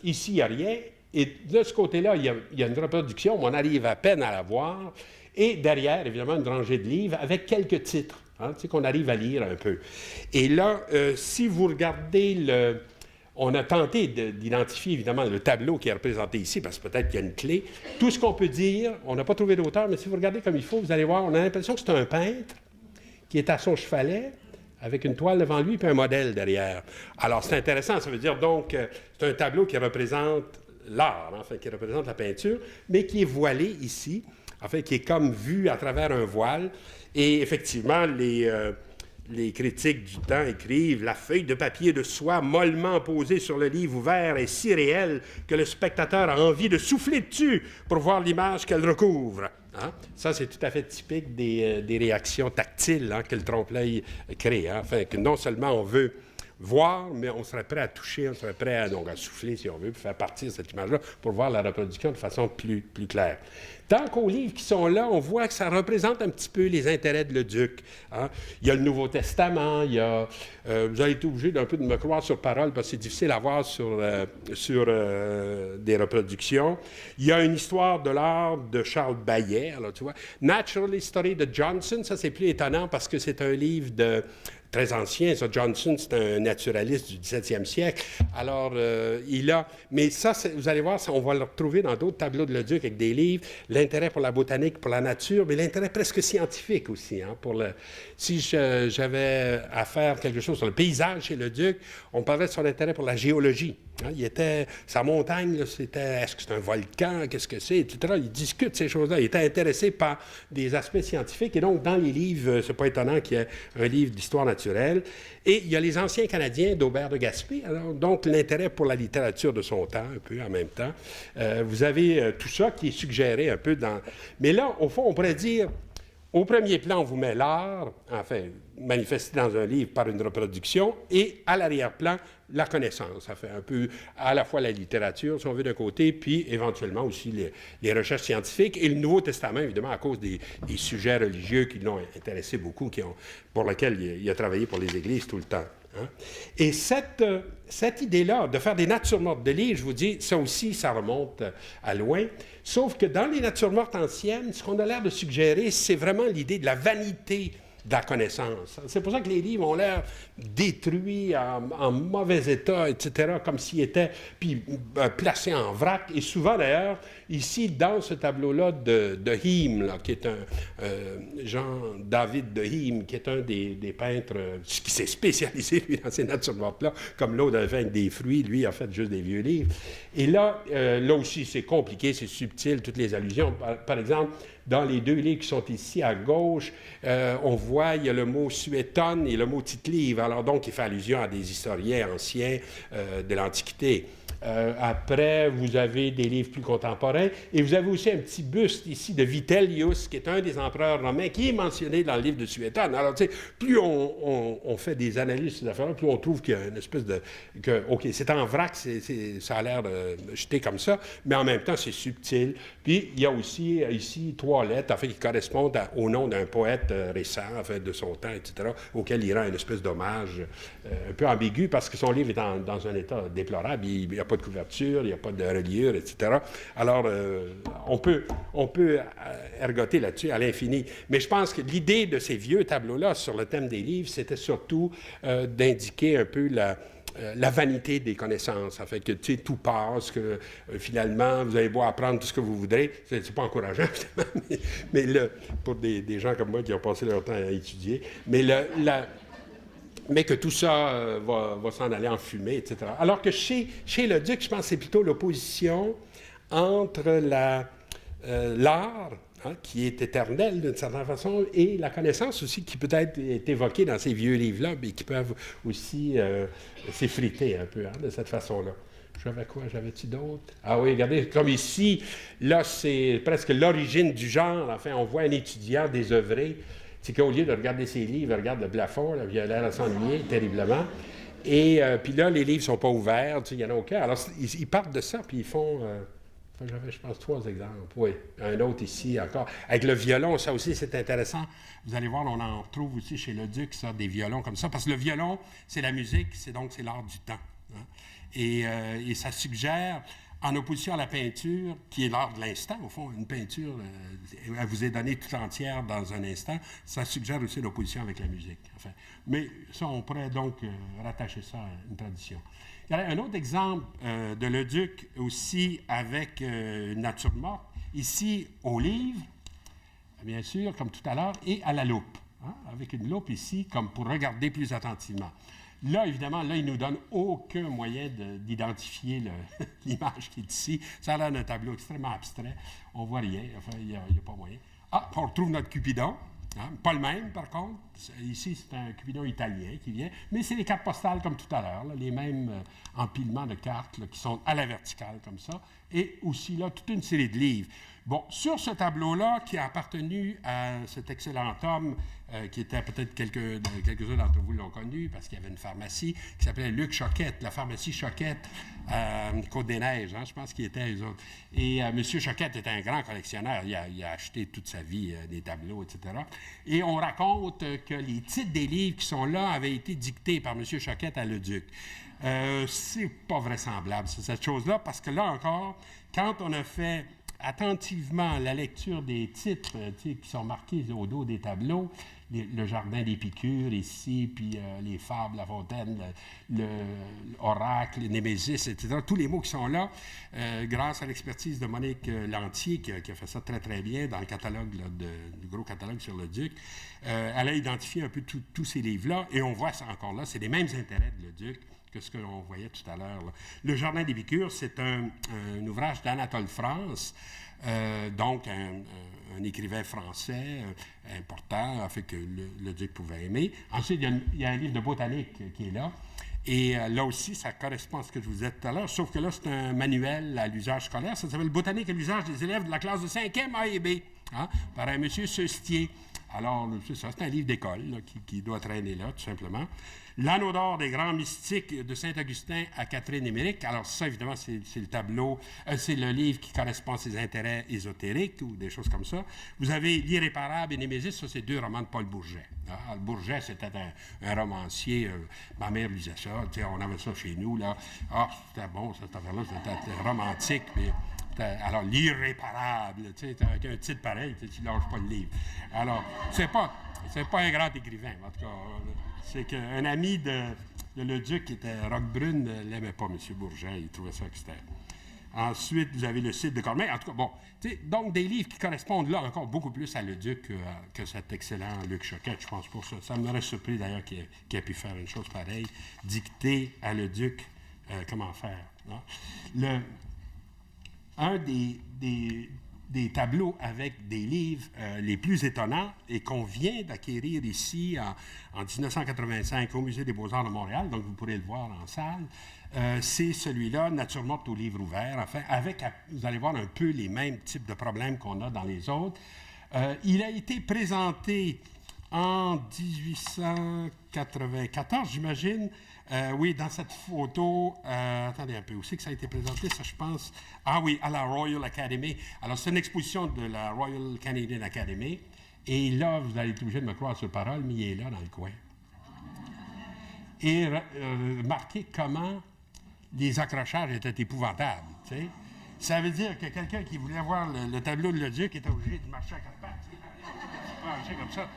ici, il n'y a rien. Et de ce côté-là, il y a une reproduction, mais on arrive à peine à la voir. Et derrière, évidemment, une rangée de livres avec quelques titres, hein, tu sais, qu'on arrive à lire un peu. Et là, si vous regardez on a tenté d'identifier, évidemment, le tableau qui est représenté ici, parce que peut-être qu'il y a une clé. Tout ce qu'on peut dire, on n'a pas trouvé d'auteur, mais si vous regardez comme il faut, vous allez voir, on a l'impression que c'est un peintre qui est à son chevalet, avec une toile devant lui, puis un modèle derrière. Alors, c'est intéressant, ça veut dire donc, c'est un tableau qui représente l'art, enfin, qui représente la peinture, mais qui est voilé ici, enfin, qui est comme vu à travers un voile. Et effectivement, les critiques du temps écrivent « La feuille de papier de soie mollement posée sur le livre ouvert est si réelle que le spectateur a envie de souffler dessus pour voir l'image qu'elle recouvre. Hein? » Ça, c'est tout à fait typique des réactions tactiles, hein, que le trompe-l'œil crée. Hein? Enfin, que non seulement on veut voir, mais on serait prêt à toucher, on serait prêt à souffler, si on veut, pour faire partir cette image-là, pour voir la reproduction de façon plus claire. Tant qu'aux livres qui sont là, on voit que ça représente un petit peu les intérêts de Leduc. Hein? Il y a le Nouveau Testament, il y a... vous avez été obligé d'un peu de me croire sur parole, parce que c'est difficile à voir sur des reproductions. Il y a une histoire de l'art de Charles Bayet, alors tu vois. Natural History de Johnson, ça c'est plus étonnant, parce que c'est un livre très ancien, ça. Johnson, c'est un naturaliste du 17e siècle. Alors, il a... Mais ça, vous allez voir, on va le retrouver dans d'autres tableaux de Leduc avec des livres. L'intérêt pour la botanique, pour la nature, mais l'intérêt presque scientifique aussi. Hein, si j'avais à faire quelque chose sur le paysage chez Leduc, on parlait de son intérêt pour la géologie. Hein, sa montagne, là, c'était, est-ce que c'est un volcan, qu'est-ce que c'est, etc. Il discute ces choses-là. Il était intéressé par des aspects scientifiques. Et donc, dans les livres, c'est pas étonnant qu'il y ait un livre d'histoire naturelle. Et il y a les anciens Canadiens d'Aubert de Gaspé. Alors, donc, l'intérêt pour la littérature de son temps, un peu en même temps. Vous avez tout ça qui est suggéré un peu dans... Mais là, au fond, on pourrait dire... Au premier plan, on vous met l'art, enfin, manifesté dans un livre par une reproduction, et à l'arrière-plan, la connaissance. Ça fait un peu à la fois la littérature, si on veut, d'un côté, puis éventuellement aussi les recherches scientifiques et le Nouveau Testament, évidemment, à cause des sujets religieux qui l'ont intéressé beaucoup, pour lesquels il a travaillé pour les églises tout le temps. Hein? Et cette idée-là de faire des natures mortes de livres, je vous dis, ça aussi, ça remonte à loin. Sauf que dans les natures mortes anciennes, ce qu'on a l'air de suggérer, c'est vraiment l'idée de la vanité de la connaissance. C'est pour ça que les livres ont l'air détruits, en mauvais état, etc., comme s'ils étaient placés en vrac. Et souvent, d'ailleurs, ici, dans ce tableau-là de Hime, là, qui est Jean-David de Hime, qui est un des peintres qui s'est spécialisé, lui, dans ces natures mortes-là, comme l'autre avait fait avec des fruits, lui, a fait juste des vieux livres. Et là aussi, c'est compliqué, c'est subtil, toutes les allusions. Par exemple, dans les deux livres qui sont ici à gauche, on voit, il y a le mot suétone et le mot tite-livre. Alors donc, il fait allusion à des historiens anciens de l'Antiquité. Après, vous avez des livres plus contemporains et vous avez aussi un petit buste ici de Vitellius, qui est un des empereurs romains, qui est mentionné dans le livre de Suétone. Alors, tu sais, plus on fait des analyses sur ces affaires-là, plus on trouve qu'il y a une espèce de... OK, c'est en vrac, ça a l'air jeté comme ça, mais en même temps, c'est subtil. Puis, il y a aussi ici 3 lettres, en fait, qui correspondent au nom d'un poète récent, en fait, de son temps, etc., auquel il rend une espèce d'hommage un peu ambigu, parce que son livre est dans un état déplorable. Il n'y a pas de couverture, il n'y a pas de reliure, etc. Alors, on peut ergoter là-dessus à l'infini. Mais je pense que l'idée de ces vieux tableaux-là sur le thème des livres, c'était surtout d'indiquer un peu la vanité des connaissances. En fait, que tu sais, tout passe, que finalement, vous allez beau apprendre tout ce que vous voudrez. C'est pas encourageant, évidemment, mais pour des gens comme moi qui ont passé leur temps à étudier. Mais que tout ça va s'en aller en fumée, etc. Alors que chez le Duc, je pense que c'est plutôt l'opposition entre l'art, hein, qui est éternel d'une certaine façon, et la connaissance aussi, qui peut-être est évoquée dans ces vieux livres-là, mais qui peuvent aussi s'effriter un peu, hein, de cette façon-là. J'avais-tu d'autres? Ah oui, regardez, comme ici, là, c'est presque l'origine du genre. Enfin, on voit un étudiant désœuvré. C'est qu'au lieu de regarder ses livres, il regarde le plafond, là, il a l'air à s'ennuyer terriblement. Et puis là, les livres ne sont pas ouverts, il n'y en a aucun. Alors, ils partent de ça, puis ils font... j'avais, je pense, 3 exemples. Oui, un autre ici encore. Avec le violon, ça aussi, c'est intéressant. Vous allez voir, on en retrouve aussi chez le Duc, ça, des violons comme ça, parce que le violon, c'est la musique, c'est l'art du temps. Hein. Et ça suggère... en opposition à la peinture, qui est l'art de l'instant, au fond, une peinture, elle vous est donnée tout entière dans un instant, ça suggère aussi l'opposition avec la musique. Enfin, mais ça, on pourrait donc rattacher ça à une tradition. Il y a un autre exemple de Le Duc aussi avec une nature morte, ici au livre, bien sûr, comme tout à l'heure, et à la loupe, hein, avec une loupe ici, comme pour regarder plus attentivement. Là, évidemment, il ne nous donne aucun moyen d'identifier l'image qui est ici. Ça a l'air d'un tableau extrêmement abstrait. On ne voit rien. Enfin, il n'y a pas moyen. Ah, on retrouve notre Cupidon. Hein? Pas le même, par contre. Ici, c'est un Cupidon italien qui vient. Mais c'est les cartes postales comme tout à l'heure. Les mêmes empilements de cartes là, qui sont à la verticale comme ça. Et aussi, là, toute une série de livres. Bon, sur ce tableau-là, qui a appartenu à cet excellent homme, qui était peut-être quelques-uns d'entre vous l'ont connu, parce qu'il y avait une pharmacie qui s'appelait Luc Choquette, la pharmacie Choquette, Côte-des-Neiges, hein, je pense qu'il était eux autres. Et M. Choquette était un grand collectionneur. Il a acheté toute sa vie des tableaux, etc. Et on raconte que les titres des livres qui sont là avaient été dictés par M. Choquette à Le Duc. C'est pas vraisemblable, cette chose-là, parce que là encore, quand on a fait attentivement la lecture des titres qui sont marqués au dos des tableaux, le Jardin d'Épicure ici, puis les Fables, La Fontaine, l'Oracle, le Némésis, etc., tous les mots qui sont là, grâce à l'expertise de Monique Lantier, qui a fait ça très, très bien dans le catalogue, là, du gros catalogue sur le Duc, elle a identifié un peu tous ces livres-là, et on voit ça encore là, c'est les mêmes intérêts de Le Duc que ce qu'on voyait tout à l'heure. Là. Le Jardin d'Épicure, c'est un ouvrage d'Anatole France, donc un écrivain français important, fait que le Duc pouvait aimer. Ensuite, il y a un livre de botanique qui est là. Et là aussi, ça correspond à ce que je vous disais tout à l'heure, sauf que là, c'est un manuel à l'usage scolaire. Ça s'appelle « Botanique à l'usage des élèves de la classe de 5e A et B hein, », par un monsieur Seustier. Alors, c'est ça, c'est un livre d'école là, qui doit traîner là, tout simplement. L'Anneau d'or des grands mystiques de Saint-Augustin à Catherine Émeric. Alors, ça, évidemment, c'est le tableau, c'est le livre qui correspond à ses intérêts ésotériques ou des choses comme ça. Vous avez L'Irréparable et Némésis, ça, c'est 2 romans de Paul Bourget. Alors, Bourget, c'était un romancier. Ma mère lisait ça, on avait ça chez nous, là. Ah, c'était bon, cette affaire-là, c'était romantique, mais... Alors, L'Irréparable, tu sais, avec un titre pareil, tu lâches pas le livre. Alors, c'est pas un grand écrivain, en tout cas. C'est qu'un ami de Leduc, qui était Roquebrune, ne l'aimait pas, M. Bourget. Il trouvait ça que c'était... Ensuite, vous avez le Cid de Corneille. En tout cas, bon, donc des livres qui correspondent là encore beaucoup plus à Leduc que cet excellent Luc Choquette, je pense, pour ça. Ça m'aurait surpris d'ailleurs qu'il ait pu faire une chose pareille, dicter à Leduc comment faire. Hein? Un des tableaux avec des livres les plus étonnants et qu'on vient d'acquérir ici en 1985 au Musée des Beaux-Arts de Montréal, donc vous pourrez le voir en salle, c'est celui-là, Nature morte au livre ouvert, enfin, avec, vous allez voir un peu les mêmes types de problèmes qu'on a dans les autres. Il a été présenté en 1894, j'imagine. Oui, dans cette photo, attendez un peu, où c'est que ça a été présenté, ça je pense? Ah oui, à la Royal Academy. Alors c'est une exposition de la Royal Canadian Academy. Et là, vous allez être obligé de me croire sur parole, mais il est là dans le coin. Et remarquez comment les accrochages étaient épouvantables. T'sais. Ça veut dire que quelqu'un qui voulait voir le tableau de Leduc était obligé de marcher à quatre pattes. Marcher comme ça.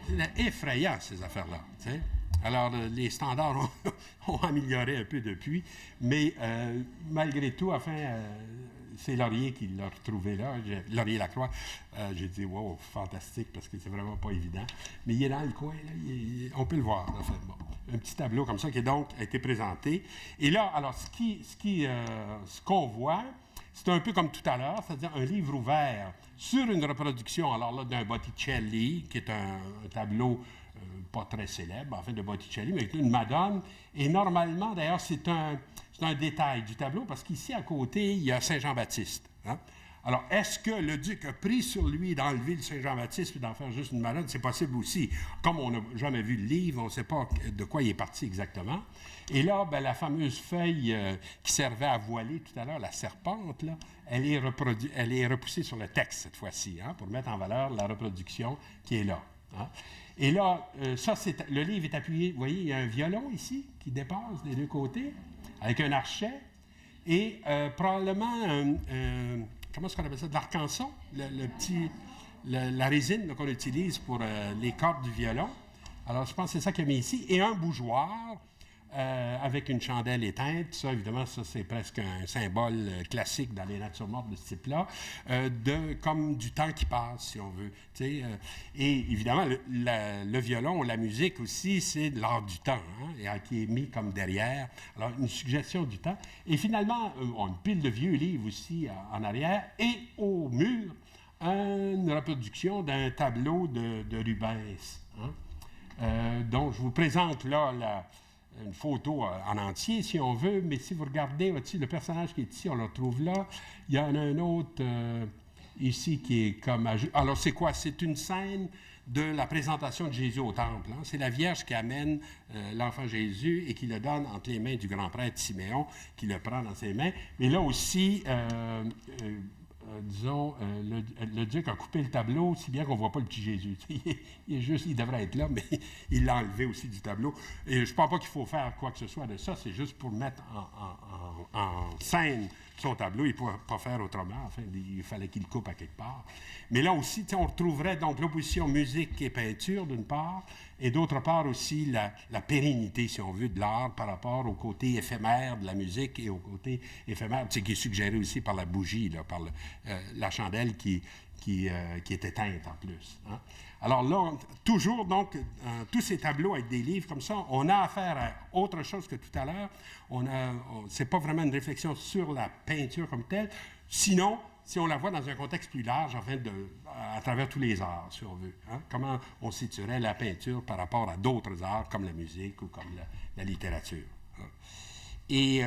C'est effrayant, ces affaires-là. T'sais. Alors, les standards ont amélioré un peu depuis, mais malgré tout, enfin, c'est Laurier qui l'a retrouvé là, Laurier Lacroix. J'ai dit, wow, fantastique, parce que c'est vraiment pas évident. Mais il est dans le coin, là, on peut le voir, en fait. Bon. Un petit tableau comme ça qui donc a été présenté. Et là, alors, ce qu'on voit, c'est un peu comme tout à l'heure, c'est-à-dire un livre ouvert sur une reproduction, alors là, d'un Botticelli, qui est un tableau pas très célèbre, en fait, de Botticelli, mais une Madone. Et normalement, d'ailleurs, c'est un détail du tableau, parce qu'ici, à côté, il y a Saint-Jean-Baptiste. Hein? Alors, est-ce que le duc a pris sur lui d'enlever le Saint-Jean-Baptiste et d'en faire juste une Madone? C'est possible aussi. Comme on n'a jamais vu le livre, on ne sait pas de quoi il est parti exactement. Et là, ben, la fameuse feuille qui servait à voiler tout à l'heure, la serpente, là, elle est repoussée sur le texte cette fois-ci, hein, pour mettre en valeur la reproduction qui est là. Hein? Et là, le livre est appuyé, vous voyez, il y a un violon ici qui dépasse des deux côtés, avec un archet, et probablement, comment est-ce qu'on appelle ça, de l'arcanson, la résine qu'on utilise pour les cordes du violon. Alors, je pense que c'est ça qu'il a mis ici, et un bougeoir, avec une chandelle éteinte. Ça, évidemment, ça, c'est presque un symbole classique dans les natures mortes de ce type-là, comme du temps qui passe, si on veut. Et évidemment, le violon, la musique aussi, c'est de l'art du temps, hein, qui est mis comme derrière. Alors, une suggestion du temps. Et finalement, on a une pile de vieux livres aussi en arrière, et au mur, une reproduction d'un tableau de Rubens. Hein. Donc, je vous présente là une photo en entier, si on veut, mais si vous regardez aussi le personnage qui est ici, on le retrouve là. Il y en a un autre ici qui est comme... Alors, c'est quoi? C'est une scène de la présentation de Jésus au temple. Hein. C'est la Vierge qui amène l'enfant Jésus et qui le donne entre les mains du grand prêtre Siméon, qui le prend dans ses mains. Mais là aussi... disons, le duc a coupé le tableau, si bien qu'on ne voit pas le petit Jésus. Il devrait être là, mais il l'a enlevé aussi du tableau. Et je ne pense pas qu'il faut faire quoi que ce soit de ça, c'est juste pour mettre en scène son tableau. Il ne pouvait pas faire autrement, enfin, il fallait qu'il le coupe à quelque part. Mais là aussi, on retrouverait donc l'opposition musique et peinture, d'une part, et d'autre part aussi la pérennité, si on veut, de l'art par rapport au côté éphémère de la musique et au côté éphémère, qui est suggéré aussi par la bougie, là, par la chandelle qui est éteinte en plus. Hein. Alors là, toujours, donc, tous ces tableaux avec des livres comme ça, on a affaire à autre chose que tout à l'heure. C'est pas vraiment une réflexion sur la peinture comme telle. Sinon, si on la voit dans un contexte plus large, enfin, à travers tous les arts, si on veut. Hein? Comment on situerait la peinture par rapport à d'autres arts, comme la musique ou comme la littérature. Hein? Et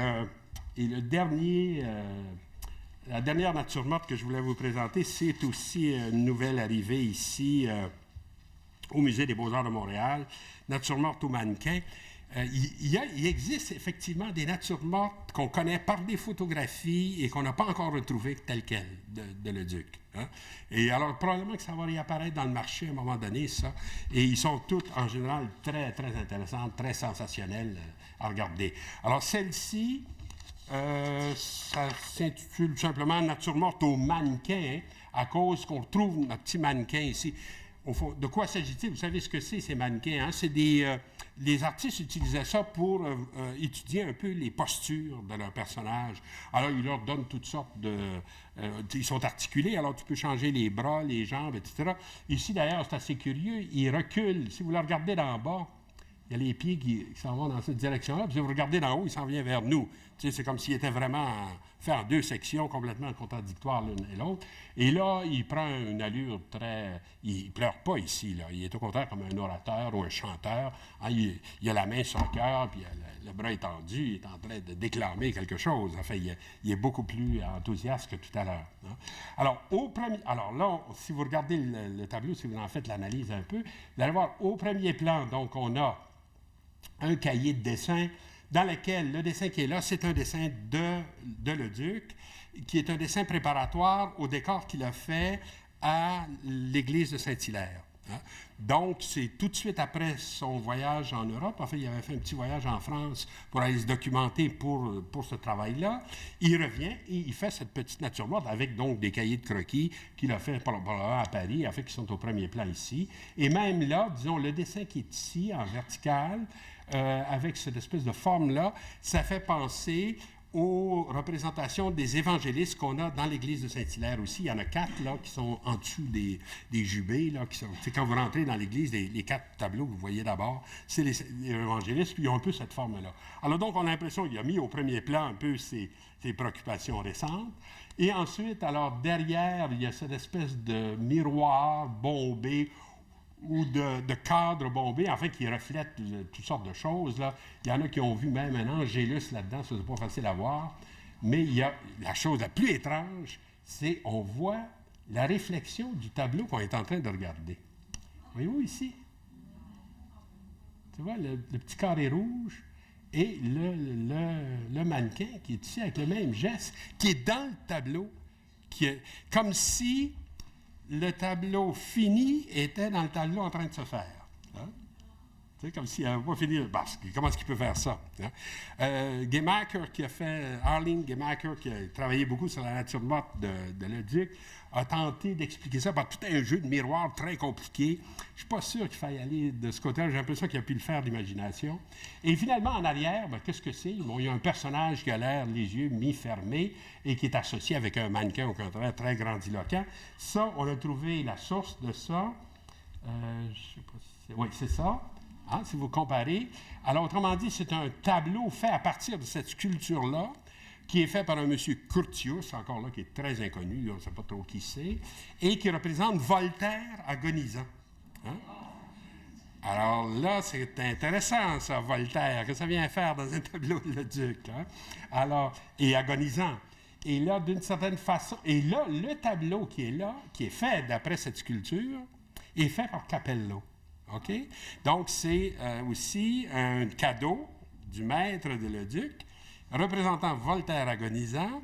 le dernier... la dernière nature morte que je voulais vous présenter, c'est aussi une nouvelle arrivée ici au Musée des Beaux-Arts de Montréal, Nature morte au mannequin. Il existe effectivement des natures mortes qu'on connaît par des photographies et qu'on n'a pas encore retrouvées telles quelles de Leduc. Hein? Et alors, probablement que ça va réapparaître dans le marché à un moment donné, ça. Et ils sont toutes, en général, très, très intéressantes, très sensationnelles à regarder. Alors, celle-ci, ça s'intitule tout simplement Nature morte au mannequin, hein, à cause qu'on retrouve notre petit mannequin ici. Au fond, de quoi s'agit-il? Vous savez ce que c'est, ces mannequins? Hein? C'est les artistes utilisaient ça pour étudier un peu les postures de leurs personnages. Alors, ils leur donnent toutes sortes de... ils sont articulés, alors tu peux changer les bras, les jambes, etc. Ici, d'ailleurs, c'est assez curieux. Ils reculent. Si vous le regardez d'en bas, il y a les pieds qui s'en vont dans cette direction-là. Puis si vous regardez d'en haut, il s'en vient vers nous. Tu sais, c'est comme s'il était vraiment fait en deux sections complètement contradictoires l'une et l'autre. Et là, il prend une allure très... Il pleure pas ici, là. Il est au contraire comme un orateur ou un chanteur. Hein, il a la main sur le cœur, puis le bras étendu, il est en train de déclamer quelque chose. Enfin, il est beaucoup plus enthousiaste que tout à l'heure. Hein. Alors là, si vous regardez le tableau, si vous en faites l'analyse un peu, vous allez voir, au premier plan, donc on a un cahier de dessin dans lequel le dessin qui est là, c'est un dessin de Leduc, qui est un dessin préparatoire au décor qu'il a fait à l'église de Saint-Hilaire. Hein. Donc, c'est tout de suite après son voyage en Europe. En fait, il avait fait un petit voyage en France pour aller se documenter pour ce travail-là. Il revient et il fait cette petite nature morte avec donc des cahiers de croquis qu'il a fait probablement à Paris, en fait, qui sont au premier plan ici. Et même là, disons, le dessin qui est ici, en vertical, avec cette espèce de forme-là, ça fait penser aux représentations des évangélistes qu'on a dans l'église de Saint-Hilaire aussi. Il y en a 4 là, qui sont en dessous des jubés. Là, c'est quand vous rentrez dans l'église, les 4 tableaux que vous voyez d'abord, c'est les évangélistes, puis ils ont un peu cette forme-là. Alors donc, on a l'impression qu'il a mis au premier plan un peu ses préoccupations récentes. Et ensuite, alors derrière, il y a cette espèce de miroir bombé ou de cadre bombé, en fait, qui reflète toutes sortes de choses. Là. Il y en a qui ont vu même un angélus là-dedans, ça, c'est pas facile à voir. Mais il y a la chose la plus étrange, c'est on voit la réflexion du tableau qu'on est en train de regarder. Voyez-vous ici? Tu vois, le petit carré rouge et le mannequin qui est ici avec le même geste, qui est dans le tableau, qui est comme si le tableau fini était dans le tableau en train de se faire. Hein? Tu sais, comme s'il n'avait pas fini. Parce que comment est-ce qu'il peut faire ça? Hein? Arling Gemaker, qui a travaillé beaucoup sur la nature morte de Leduc, a tenté d'expliquer ça par tout un jeu de miroirs très compliqué. Je ne suis pas sûr qu'il faille aller de ce côté-là. J'ai l'impression qu'il a pu le faire d'imagination. Et finalement, en arrière, qu'est-ce que c'est? Bon, il y a un personnage qui a l'air les yeux mi-fermés et qui est associé avec un mannequin au contraire très grandiloquent. Ça, on a trouvé la source de ça. Je ne sais pas si c'est... Oui, c'est ça. Hein, si vous comparez. Alors, autrement dit, c'est un tableau fait à partir de cette sculpture-là, qui est fait par un monsieur Curtius, encore là, qui est très inconnu, on ne sait pas trop qui c'est, et qui représente Voltaire agonisant. Hein? Alors là, c'est intéressant, ça, Voltaire, que ça vient faire dans un tableau de Leduc. Hein? Alors, et agonisant. Et là, d'une certaine façon, et là, le tableau qui est là, qui est fait d'après cette sculpture, est fait par Capello. OK? Donc, c'est aussi un cadeau du maître de Leduc, représentant Voltaire agonisant,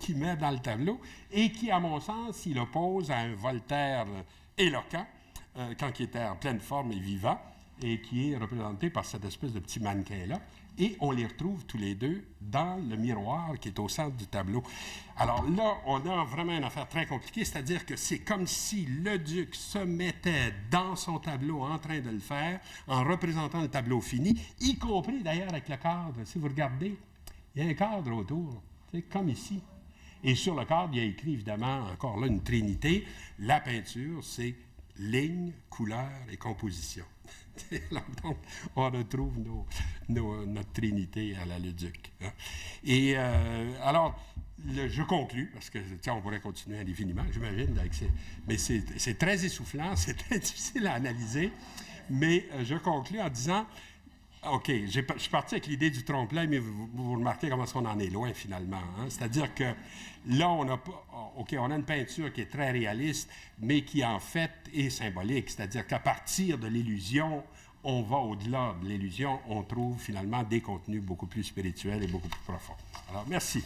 qui met dans le tableau, et qui, à mon sens, il oppose à un Voltaire éloquent, quand il était en pleine forme et vivant, et qui est représenté par cette espèce de petit mannequin-là. Et on les retrouve tous les deux dans le miroir qui est au centre du tableau. Alors là, on a vraiment une affaire très compliquée, c'est-à-dire que c'est comme si Leduc se mettait dans son tableau en train de le faire, en représentant le tableau fini, y compris d'ailleurs avec le cadre. Si vous regardez, il y a un cadre autour, c'est comme ici. Et sur le cadre, il y a écrit évidemment, encore là, une trinité. La peinture, c'est ligne, couleur et composition. Donc, on retrouve notre trinité à la Leduc. Hein. Et alors, je conclus, parce que tiens, on pourrait continuer indéfiniment, j'imagine, mais c'est très essoufflant, c'est très difficile à analyser, mais je conclus en disant, OK, je suis parti avec l'idée du trompe-l'œil, mais vous remarquez comment on en est loin finalement. Hein? C'est-à-dire que là, on a une peinture qui est très réaliste, mais qui en fait est symbolique. C'est-à-dire qu'à partir de l'illusion, on va au-delà de l'illusion, on trouve finalement des contenus beaucoup plus spirituels et beaucoup plus profonds. Alors, merci.